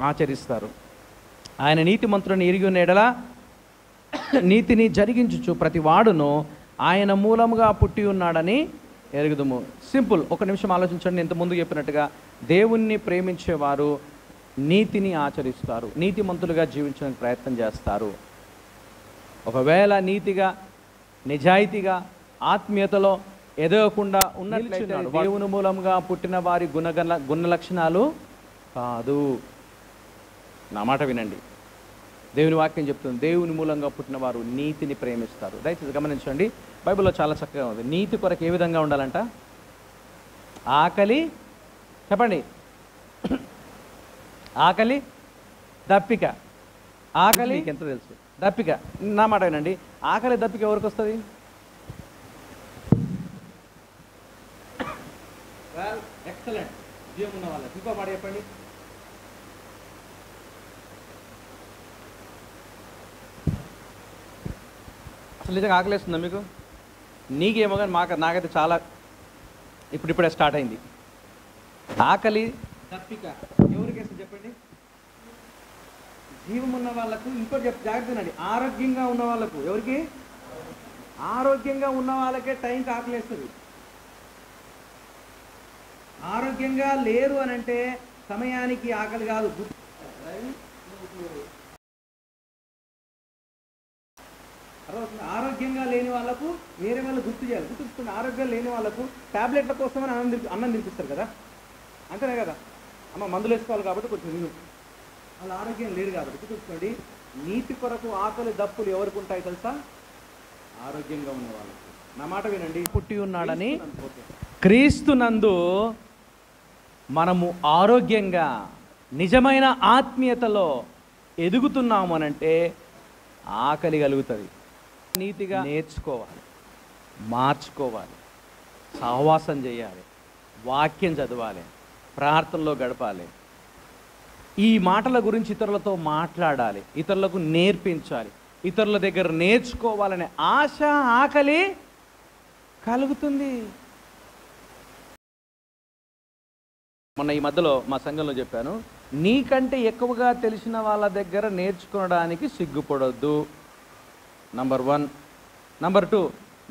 ఆచరిస్తారు. ఆయన నీతిమంతులను ఎరిగి ఉన్న ఎడల నీతిని జరిగించుచు ప్రతి వాడును ఆయన మూలముగా పుట్టి ఉన్నాడని ఎరుగుదుము. సింపుల్. ఒక నిమిషం ఆలోచించండి. ఇంత ముందు చెప్పినట్టుగా దేవుణ్ణి ప్రేమించేవారు నీతిని ఆచరిస్తారు, నీతిమంతులుగా జీవించడానికి ప్రయత్నం చేస్తారు. ఒకవేళ నీతిగా, నిజాయితీగా, ఆత్మీయతలో ఎదగకుండా ఉన్నట్లయితే దేవుని మూలంగా పుట్టిన వారి గుణ లక్షణాలు కాదు. నా మాట వినండి, దేవుని వాక్యం చెప్తుంది, దేవుని మూలంగా పుట్టిన వారు నీతిని ప్రేమిస్తారు. దయచేసి గమనించండి, బైబిల్లో చాలా చక్కగా ఉంది. నీతి కొరకు ఏ విధంగా ఉండాలంట? ఆకలి, చెప్పండి, ఆకలి, దప్పిక. ఆకలి ఎంత తెలుసు, దప్పిక. నా మాట వినండి, ఆకలి దప్పిక ఎవరికి వస్తుంది? ఎక్సలెంట్, జీవం ఉన్న వాళ్ళకి. ఇంకో మాట చెప్పండి, అసలు నిజంగా ఆకలేస్తుందా మీకు? నీకేమో కానీ నాకైతే చాలా ఇప్పుడిప్పుడే స్టార్ట్ అయింది. ఆకలి దప్పిక ఎవరికేస్తుంది చెప్పండి? జీవం ఉన్న వాళ్ళకు. ఇంకోటి జాగ్రత్తనండి, ఆరోగ్యంగా ఉన్న వాళ్ళకు. ఎవరికి? ఆరోగ్యంగా ఉన్న వాళ్ళకే టైంకి ఆకలేస్తుంది. ఆరోగ్యంగా లేరు అని అంటే సమయానికి ఆకలి కాదు. ఆరోగ్యంగా లేని వాళ్ళకు వేరే వాళ్ళు గుర్తు చేయాలి. గుర్తుంచుకుని, ఆరోగ్యం లేని వాళ్ళకు టాబ్లెట్ల కోసమని అన్నం తినిపిస్తారు కదా, అంతేనే కదా. అమ్మ మందులు వేసుకోవాలి కాబట్టి కొంచెం విను, వాళ్ళు ఆరోగ్యం లేరు కాబట్టి. గుర్తుంచుకోండి, నీతి కొరకు ఆకలి దప్పులు ఎవరికి ఉంటాయి తెలుసా? ఆరోగ్యంగా ఉన్న వాళ్ళకు. నా మాట వినండి, పుట్టి ఉన్నాడని క్రీస్తునందు మనము ఆరోగ్యంగా నిజమైన ఆత్మీయతలో ఎదుగుతున్నాము అనంటే ఆకలి కలుగుతుంది. నీతిగా నేర్చుకోవాలి, మార్చుకోవాలి, సహవాసం చేయాలి, వాక్యం చదవాలి, ప్రార్థనలో గడపాలి, ఈ మాటల గురించి ఇతరులతో మాట్లాడాలి, ఇతరులకు నేర్పించాలి, ఇతరుల దగ్గర నేర్చుకోవాలనే ఆశ, ఆకలి కలుగుతుంది. మొన్న ఈ మధ్యలో మా సంఘంలో చెప్పాను, నీకంటే ఎక్కువగా తెలిసిన వాళ్ళ దగ్గర నేర్చుకోవడానికి సిగ్గుపడొద్దు. నంబర్ 1. నంబర్ 2,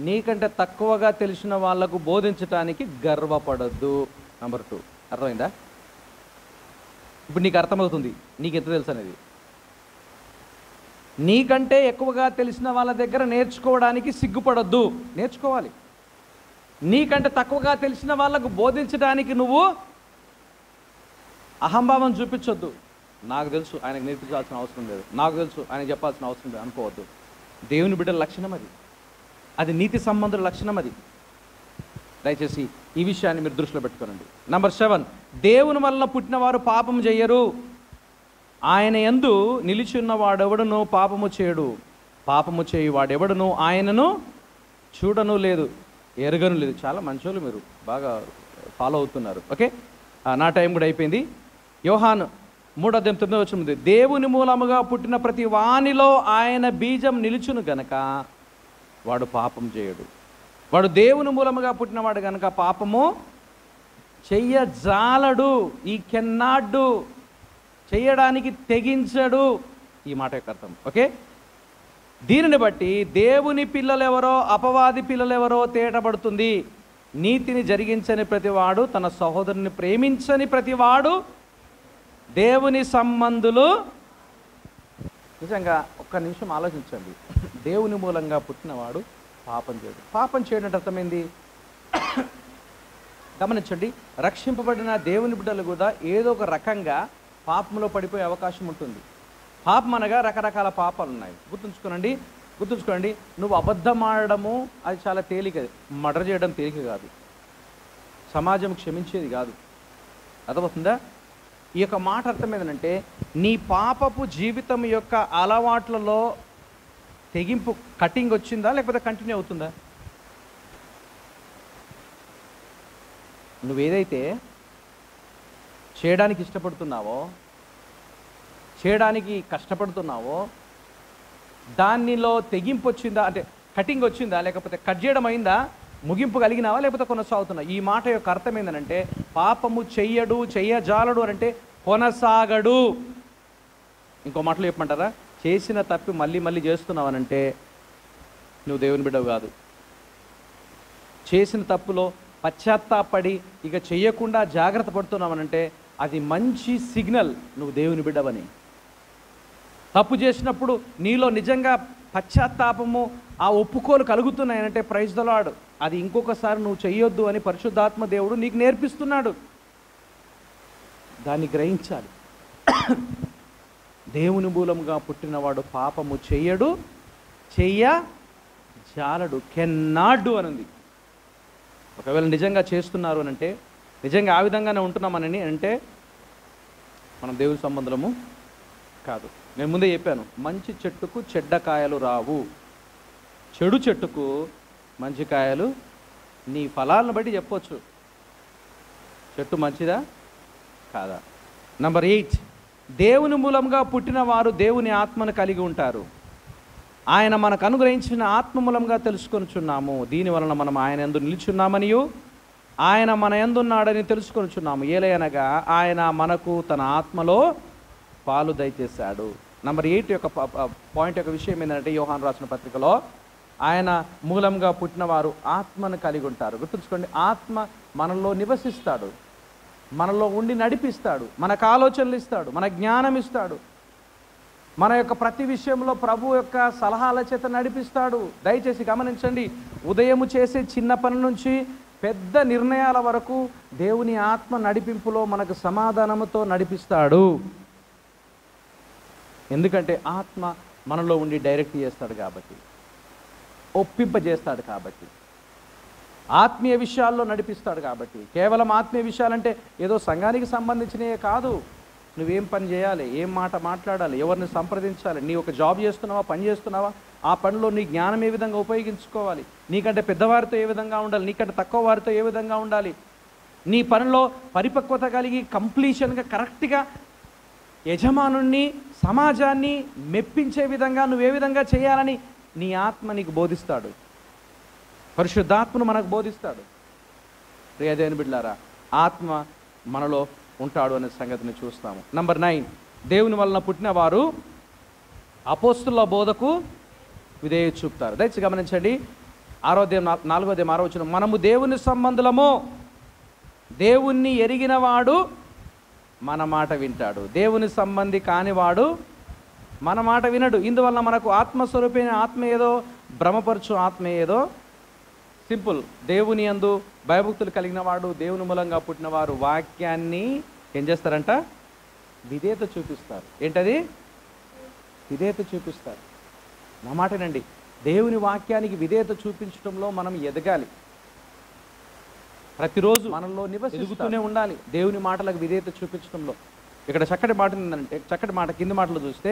నీకంటే తక్కువగా తెలిసిన వాళ్లకు బోధించడానికి గర్వపడొద్దు. నంబర్ 2. అర్థమైందా? ఇప్పుడు నీకు అర్థమవుతుంది నీకు ఎంత తెలుసు అనేది. నీకంటే ఎక్కువగా తెలిసిన వాళ్ళ దగ్గర నేర్చుకోవడానికి సిగ్గుపడొద్దు, నేర్చుకోవాలి. నీకంటే తక్కువగా తెలిసిన వాళ్ళకు బోధించడానికి నువ్వు అహంభావం చూపించొద్దు. నాకు తెలుసు, ఆయనకు నేర్పించాల్సిన అవసరం లేదు, నాకు తెలుసు, ఆయనకు చెప్పాల్సిన అవసరం లేదు అనుకోవద్దు. దేవుని బిడ్డల లక్షణం అది, అది నీతి సంబంధుల లక్షణం అది. దయచేసి ఈ విషయాన్ని మీరు దృష్టిలో పెట్టుకోనండి. నంబర్ 7, దేవుని వలన పుట్టినవారు పాపం చేయరు. ఆయన యందు నిలిచి వాడెవడును పాపము చేయడు. పాపము చేయి వాడెవడును ఆయనను చూడను లేదు, ఎరగను లేదు. చాలా మంచోళ్ళు, మీరు బాగా ఫాలో అవుతున్నారు. ఓకే, నా టైం కూడా అయిపోయింది. యోహాను 3:9 దేవుని మూలముగా పుట్టిన ప్రతి వానిలో ఆయన బీజం నిలుచును గనక వాడు పాపం చేయడు. వాడు దేవుని మూలముగా పుట్టినవాడు గనక పాపము చెయ్యజాలడు. ఈ కెన్నాడు, చెయ్యడానికి తెగించడు. ఈ మాట యొక్క అర్థం. ఓకే, దీనిని బట్టి దేవుని పిల్లలెవరో అపవాది పిల్లలెవరో తేటపడుతుంది. నీతిని జరిగించని ప్రతివాడు, తన సహోదరుని ప్రేమించని ప్రతివాడు దేవుని సంబంధులు. నిజంగా ఒక్క నిమిషం ఆలోచించండి. దేవుని మూలంగా పుట్టినవాడు పాపం చేయడు. పాపం చేయడం అర్థమైంది. గమనించండి, రక్షింపబడిన దేవుని బిడ్డలు కూడా ఏదో ఒక రకంగా పాపంలో పడిపోయే అవకాశం ఉంటుంది. పాపం అనగా రకరకాల పాపాలు ఉన్నాయి. గుర్తుంచుకోండి. నువ్వు అబద్ధం ఆడడము అది చాలా తేలిక. మర్డర్ చేయడం తేలిక కాదు. సమాజం క్షమించేది కాదు. అర్థమవుతుందా? ఈ యొక్క మాట అర్థం ఏంటంటే, నీ పాపపు జీవితం యొక్క అలవాట్లలో తెగింపు, కటింగ్ వచ్చిందా లేకపోతే కంటిన్యూ అవుతుందా? నువ్వేదైతే చేయడానికి ఇష్టపడుతున్నావో, చేయడానికి కష్టపడుతున్నావో, దానిలో తెగింపు వచ్చిందా, అంటే కటింగ్ వచ్చిందా, లేకపోతే కట్ చేయడం అయిందా, ముగింపు కలిగినావా లేకపోతే కొనసాగుతున్నా? ఈ మాట యొక్క అర్థం ఏంటంటే, పాపము చెయ్యడు, చెయ్యజాలడు అంటే కొనసాగడు. ఇంకో మాటలు చెప్పమంటారా? చేసిన తప్పి మళ్ళీ మళ్ళీ చేస్తున్నావనంటే నువ్వు దేవుని బిడ్డవు కాదు. చేసిన తప్పులో పశ్చాత్తాపడి ఇక చెయ్యకుండా జాగ్రత్త పడుతున్నావనంటే అది మంచి సిగ్నల్ నువ్వు దేవుని బిడ్డవని. తప్పు చేసినప్పుడు నీలో నిజంగా పశ్చాత్తాపము, ఆ ఒప్పుకోలు కలుగుతున్నాయనంటే ప్రైజ్ ద లార్డ్, అది ఇంకొకసారి నువ్వు చెయ్యొద్దు అని పరిశుద్ధాత్మ దేవుడు నీకు నేర్పిస్తున్నాడు. దాన్ని గ్రహించాలి. దేవుని మూలంగా పుట్టినవాడు పాపము చెయ్యడు, చెయ్యజాలడు, కెన్నాడు అనుంది. ఒకవేళ నిజంగా చేస్తున్నారు అని అంటే, నిజంగా ఆ విధంగానే ఉంటున్నామని అంటే మనం దేవుని సంబంధము కాదు. నేను ముందే చెప్పాను, మంచి చెట్టుకు చెడ్డ కాయలు రావు, చెడు చెట్టుకు మంచి కాయలు. నీ ఫలాలను బట్టి చెప్పొచ్చు చెట్టు మంచిదా కాదా. నంబర్ 8, దేవుని మూలంగా పుట్టిన వారు దేవుని ఆత్మను కలిగి ఉంటారు. ఆయన మనకు అనుగ్రహించిన ఆత్మ మూలంగా తెలుసుకొనుచున్నాము. దీనివలన మనం ఆయన యందు నిలుచున్నామనియు ఆయన మన యందున్నాడని తెలుసుకొనుచున్నాము. ఏలయనగా ఆయన మనకు తన ఆత్మలో పాలు దయచేశాడు. నంబర్ 8 యొక్క పాయింట్ యొక్క విషయం ఏంటంటే, యోహాను రాసిన పత్రికలో ఆయన మూలంగా పుట్టిన వారు ఆత్మను కలిగి ఉంటారు. గుర్తుంచుకోండి, ఆత్మ మనలో నివసిస్తాడు, మనలో ఉండి నడిపిస్తాడు, మనకు ఆలోచనలు ఇస్తాడు, మన జ్ఞానం ఇస్తాడు, మన యొక్క ప్రతి విషయంలో ప్రభు యొక్క సలహాల చేత నడిపిస్తాడు. దయచేసి గమనించండి, ఉదయము చేసే చిన్న పని నుంచి పెద్ద నిర్ణయాల వరకు దేవుని ఆత్మ నడిపింపులో మనకు సమాధానముతో నడిపిస్తాడు. ఎందుకంటే ఆత్మ మనలో ఉండి డైరెక్ట్ చేస్తాడు కాబట్టి, ఒప్పింపజేస్తాడు కాబట్టి, ఆత్మీయ విషయాల్లో నడిపిస్తాడు కాబట్టి. కేవలం ఆత్మీయ విషయాలంటే ఏదో సంఘానికి సంబంధించినవే కాదు. నువ్వేం పని చేయాలి, ఏం మాట మాట్లాడాలి, ఎవరిని సంప్రదించాలి, నీ ఒక జాబ్ చేస్తున్నావా, పని చేస్తున్నావా, ఆ పనిలో నీ జ్ఞానం ఏ విధంగా ఉపయోగించుకోవాలి, నీకంటే పెద్దవారితో ఏ విధంగా ఉండాలి, నీకంటే తక్కువ వారితో ఏ విధంగా ఉండాలి, నీ పనిలో పరిపక్వత కలిగి కంప్లీషన్గా కరెక్ట్గా యజమానుణ్ణి, సమాజాన్ని మెప్పించే విధంగా నువ్వు ఏ విధంగా చేయాలని నీ ఆత్మ నీకు బోధిస్తాడు. పరిశుద్ధాత్మను మనకు బోధిస్తాడు. ప్రియ దేవుని బిడ్డలారా, ఆత్మ మనలో ఉంటాడు అనే సంగతిని చూస్తాము. నంబర్ 9, దేవుని వలన పుట్టిన వారు అపోస్తుల బోధకు విధేయత చూపుతారు. దయచేసి గమనించండి, 6వ అధ్యాయం 4వ అధ్యాయం 6వ వచనం, మనము దేవుని సంబంధులము, దేవుణ్ణి ఎరిగినవాడు మన మాట వింటాడు, దేవుని సంబంధి కానివాడు మన మాట వినడు. ఇందువలన మనకు ఆత్మస్వరూపైన ఆత్మ ఏదో, భ్రమపరచు ఆత్మ ఏదో. సింపుల్, దేవుని యందు భయభక్తులు కలిగిన వాడు, దేవుని మూలంగా పుట్టిన వారు వాక్యాన్ని ఏం చేస్తారంట? విధేయత చూపిస్తారు. ఏంటది? విధేయత చూపిస్తారు. నా మాటనండి, దేవుని వాక్యానికి విధేయత చూపించడంలో మనం ఎదగాలి. ప్రతిరోజు మనలో ఎదుగుతూనే ఉండాలి దేవుని మాటలకు విధేయత చూపించడంలో. ఇక్కడ చక్కటి మాట ఏంటంటే, చక్కటి మాట కింది మాటలు చూస్తే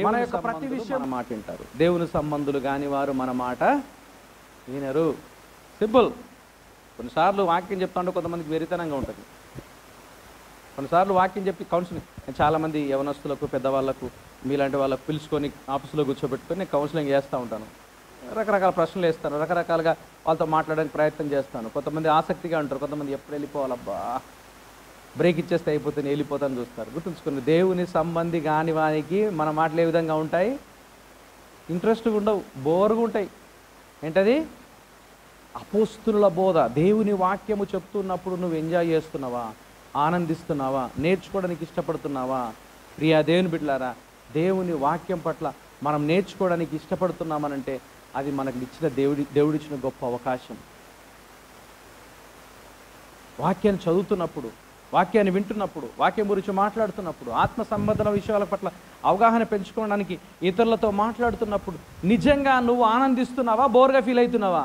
మన యొక్క ప్రతి విషయం మన మాట వింటారు. దేవుని సంబంధులు కాని వారు మన మాట వినరు. సింపుల్. కొన్నిసార్లు వాక్యం చెప్తా ఉంటే కొంతమందికి వెరితనంగా ఉంటుంది. కొన్నిసార్లు వాక్యం చెప్పి కౌన్సిలింగ్, చాలామంది యవనస్తులకు పెద్దవాళ్ళకు మీలాంటి వాళ్ళకు పిలుచుకొని ఆఫీసులో కూర్చోబెట్టుకొని నేను కౌన్సిలింగ్ చేస్తూ ఉంటాను. రకరకాల ప్రశ్నలు వేస్తాను, రకరకాలుగా వాళ్ళతో మాట్లాడడానికి ప్రయత్నం చేస్తాను. కొంతమంది ఆసక్తిగా ఉంటారు, కొంతమంది ఎప్పుడు వెళ్ళిపోవాలబ్బా బ్రేక్ ఇచ్చేస్తే అయిపోతుంది వెళ్ళిపోతాను చూస్తారు. గుర్తుంచుకుని దేవుని సంబంధి కాని వానికి మన మాటలు ఏ విధంగా ఉంటాయి? ఇంట్రెస్ట్గా ఉండవు, బోరుగా ఉంటాయి. ఏంటది? అపోస్తుల బోధ. దేవుని వాక్యము చెప్తున్నప్పుడు నువ్వు ఎంజాయ్ చేస్తున్నావా, ఆనందిస్తున్నావా, నేర్చుకోవడానికి ఇష్టపడుతున్నావా? ప్రియా దేవుని బిడ్డలారా, దేవుని వాక్యం పట్ల మనం నేర్చుకోవడానికి ఇష్టపడుతున్నామనంటే అది మనకు ఇచ్చిన దేవుడిచ్చిన గొప్ప అవకాశం. వాక్యాన్ని చదువుతున్నప్పుడు, వాక్యాన్ని వింటున్నప్పుడు, వాక్యం గురించి మాట్లాడుతున్నప్పుడు, ఆత్మ సంబంధన విషయాల పట్ల అవగాహన పెంచుకోవడానికి ఇతరులతో మాట్లాడుతున్నప్పుడు నిజంగా నువ్వు ఆనందిస్తున్నావా, బోర్గా ఫీల్ అవుతున్నావా?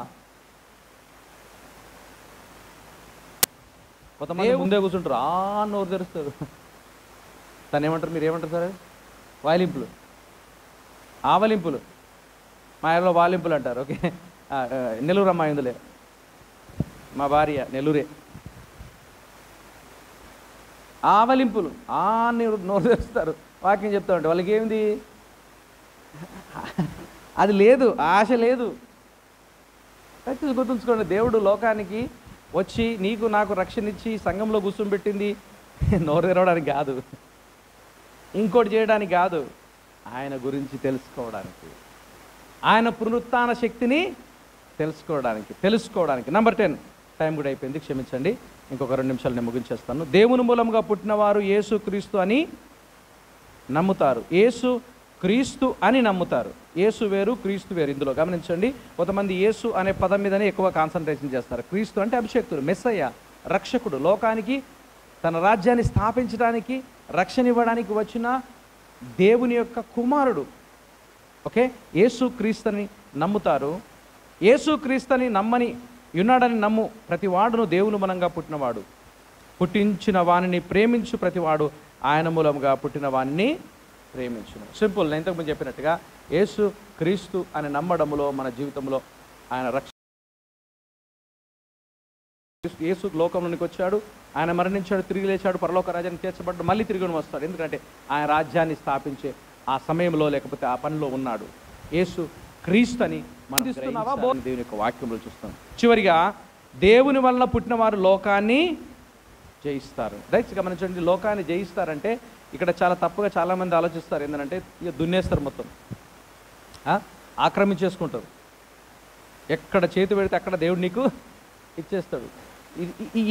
కొంతమంది ముందే కూర్చుంటారు, నోరు తెరుస్తారు. తను ఏమంటారు, మీరు ఏమంటారు సార్? వాలింపులు, ఆవలింపులు. మా ఊరిలో వాలింపులు అంటారు. ఓకే, నెల్లూరు అమ్మాయి ఉందిలే, మా భార్య నెల్లూరే. ఆవలింపులు, నోరు తెరుస్తారు వాక్యం చెప్తా ఉంటే. వాళ్ళకి ఏమిది? అది లేదు, ఆశ లేదు. గుర్తుంచుకోండి, దేవుడు లోకానికి వచ్చి నీకు నాకు రక్షణ ఇచ్చి సంఘంలో కూర్చోబెట్టింది నోరు తెరవడానికి కాదు, ఇంకోటి చేయడానికి కాదు, ఆయన గురించి తెలుసుకోవడానికి, ఆయన పునరుత్థాన శక్తిని తెలుసుకోవడానికి. నెంబర్ 10, టైం కూడా అయిపోయింది, క్షమించండి, ఇంకొక 2 నిమిషాలు నేను ముగించేస్తాను. దేవుని మూలంగా పుట్టినవారు యేసు క్రీస్తు అని నమ్ముతారు. యేసు క్రీస్తు అని నమ్ముతారు. యేసు వేరు, క్రీస్తు వేరు. ఇందులో గమనించండి, కొంతమంది యేసు అనే పదం మీదనే ఎక్కువ కాన్సన్ట్రేషన్ చేస్తారు. క్రీస్తు అంటే అభిషేక్తుడు, మెస్సయ్య, రక్షకుడు, లోకానికి తన రాజ్యాన్ని స్థాపించడానికి, రక్షణ ఇవ్వడానికి వచ్చిన దేవుని యొక్క కుమారుడు. ఓకే, యేసు క్రీస్తుని నమ్ముతారు. యేసు క్రీస్తుని నమ్మని ఉన్నాడని నమ్ము ప్రతి వాడును దేవుని మూలంగా పుట్టినవాడు. పుట్టించిన వానిని ప్రేమించు ప్రతివాడు ఆయన మూలంగా పుట్టిన వానిని ప్రేమించును. సింపుల్. నేను ఇంతకుముందు చెప్పినట్టుగా యేసు క్రీస్తు అని నమ్మడంలో మన జీవితంలో ఆయన యేసు లోకంలోనికి వచ్చాడు, ఆయన మరణించాడు, తిరిగి లేచాడు, పరలోక రాజ్యాన్ని చేర్చబడ్డాడు, మళ్ళీ తిరిగి వస్తాడు. ఎందుకంటే ఆయన రాజ్యాన్ని స్థాపించే ఆ సమయంలో లేకపోతే ఆ పనిలో ఉన్నాడు. యేసు క్రీస్తు అని మనం దేవుని యొక్క వాక్యంలో చూస్తాం. చివరిగా దేవుని వలన పుట్టిన వారు లోకాన్ని జయిస్తారు. దయచేసి గమనించండి, లోకాన్ని జయిస్తారంటే ఇక్కడ చాలా తప్పుగా చాలామంది ఆలోచిస్తారు. ఏంటంటే ఇక దున్నేస్తారు, మొత్తం ఆక్రమించేసుకుంటారు. ఎక్కడ చేతి పెడితే అక్కడ దేవుడు నీకు ఇచ్చేస్తాడు.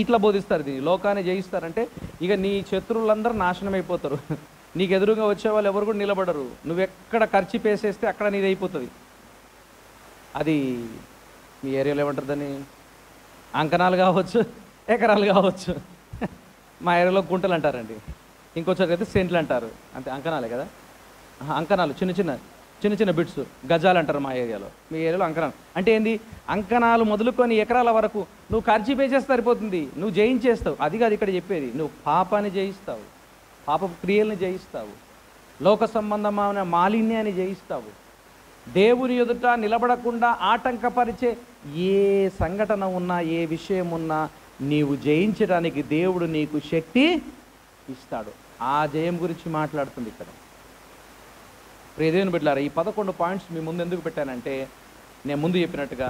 ఇట్లా బోధిస్తారు దీన్ని. లోకాన్ని జయిస్తారంటే ఇక నీ శత్రువులందరూ నాశనం అయిపోతారు, నీకు ఎదురుగా వచ్చే వాళ్ళు ఎవరు కూడా నిలబడరు. నువ్వెక్కడ ఖర్చు పేసేస్తే అక్కడ నీది అయిపోతుంది. అది మీ ఏరియాలో ఏమంటారు దాన్ని? అంకణాలు కావచ్చు, ఎకరాలు కావచ్చు. మా ఏరియాలో గుంటలు అంటారండి, ఇంకొచ్చారు అయితే సెంట్లు అంటారు. అంతే, అంకణాలే కదా. అంకణాలు చిన్న చిన్న బిట్స్, గజాలు అంటారు మా ఏరియాలో. మీ ఏరియాలో అంకణాలు అంటే ఏంది? అంకణాలు మొదలుకొని ఎకరాల వరకు నువ్వు ఖర్చు పేసేస్తే సరిపోతుంది, నువ్వు జయించేస్తావు. అది కాదు ఇక్కడ చెప్పేది. నువ్వు పాపాన్ని జయిస్తావు, పాప క్రియల్ని జయిస్తావు, లోక సంబంధమైన మాలిన్యాన్ని జయిస్తావు. దేవుని ఎదుట నిలబడకుండా ఆటంకపరిచే ఏ సంఘటన ఉన్నా, ఏ విషయం ఉన్నా నీవు జయించడానికి దేవుడు నీకు శక్తి ఇస్తాడు. ఆ జయం గురించి మాట్లాడుతుంది ఇక్కడ. ప్రియదేవుని బిడ్డలారా, ఈ 11 పాయింట్స్ మీ ముందు ఎందుకు పెట్టానంటే, నేను ముందు చెప్పినట్టుగా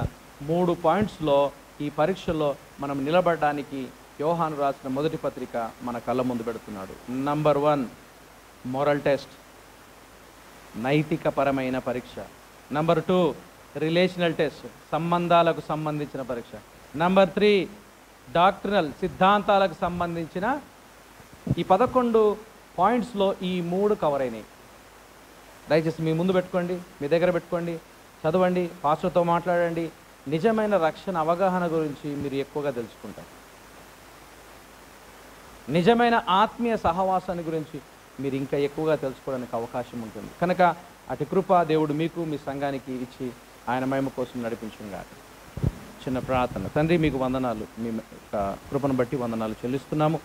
3 పాయింట్స్లో ఈ పరీక్షలో మనం నిలబడడానికి యోహాను రాసిన మొదటి పత్రిక మన కళ్ళ ముందు పెడుతున్నాడు. నంబర్ 1, మోరల్ టెస్ట్, నైతికపరమైన పరీక్ష. నంబర్ 2, రిలేషనల్ టెస్ట్, సంబంధాలకు సంబంధించిన పరీక్ష. నంబర్ 3, డాక్ట్రినల్, సిద్ధాంతాలకు సంబంధించిన. ఈ 11 పాయింట్స్లో ఈ 3 కవర్ అయినాయి. దయచేసి మీ ముందు పెట్టుకోండి, మీ దగ్గర పెట్టుకోండి, చదవండి, పాస్టర్తో మాట్లాడండి. నిజమైన రక్షణ అవగాహన గురించి మీరు ఎక్కువగా తెలుసుకుంటారు. నిజమైన ఆత్మీయ సహవాసాన్ని గురించి మీరు ఇంకా ఎక్కువగా తెలుసుకోవడానికి అవకాశం ఉంటుంది. కనుక అటు కృప దేవుడు మీకు, మీ సంఘానికి ఇచ్చి ఆయన మహిమ కోసం నడిపించుగాక. చిన్న ప్రార్థన. తండ్రి, మీకు వందనాలు, మీ యొక్క కృపను బట్టి వందనాలు చెల్లిస్తున్నాము.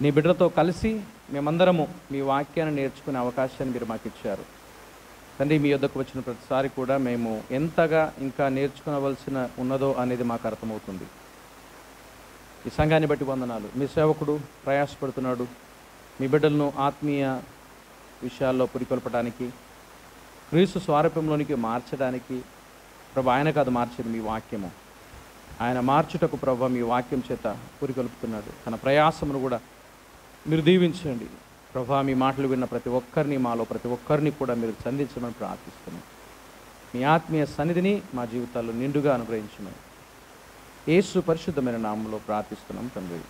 నీ బిడ్డలతో కలిసి మేమందరము మీ వాక్యాన్ని నేర్చుకునే అవకాశాన్ని మీరు మాకు ఇచ్చారు. తండ్రి, మీ యొద్దకు వచ్చిన ప్రతిసారి కూడా మేము ఎంతగా ఇంకా నేర్చుకోవలసిన ఉన్నదో అనేది మాకు అర్థమవుతుంది. ఈ సంఘాన్ని బట్టి వందనాలు. మీ సేవకుడు ప్రయాసపడుతున్నాడు, మీ బిడ్డలను ఆత్మీయ విషయాల్లో పురికొల్పడానికి, క్రీస్తు స్వారూప్యంలోనికి మార్చడానికి. ప్రభు, ఆయనకు అది మార్చేది మీ వాక్యము. ఆయన మార్చుటకు ప్రభు మీ వాక్యం చేత పురికొల్పుతున్నాడు. తన ప్రయాసమును కూడా మీరు దీవించండి ప్రభు. మీ మాటలు విన్న ప్రతి ఒక్కరిని, మాలో ప్రతి ఒక్కరిని కూడా మీరు సంధించమని ప్రార్థిస్తున్నాం. మీ ఆత్మీయ సన్నిధిని మా జీవితాల్లో నిండుగా అనుగ్రహించమని యేసు పరిశుద్ధమైన నామంలో ప్రార్థిస్తున్నాం తండ్రి.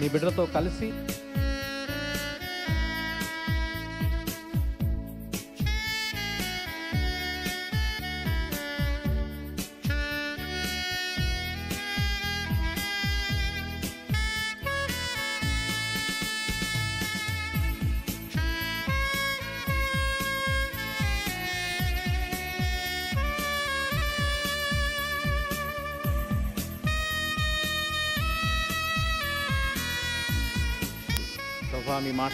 నీ బిడ్డలతో కలిసి ప్రభు మీ మాట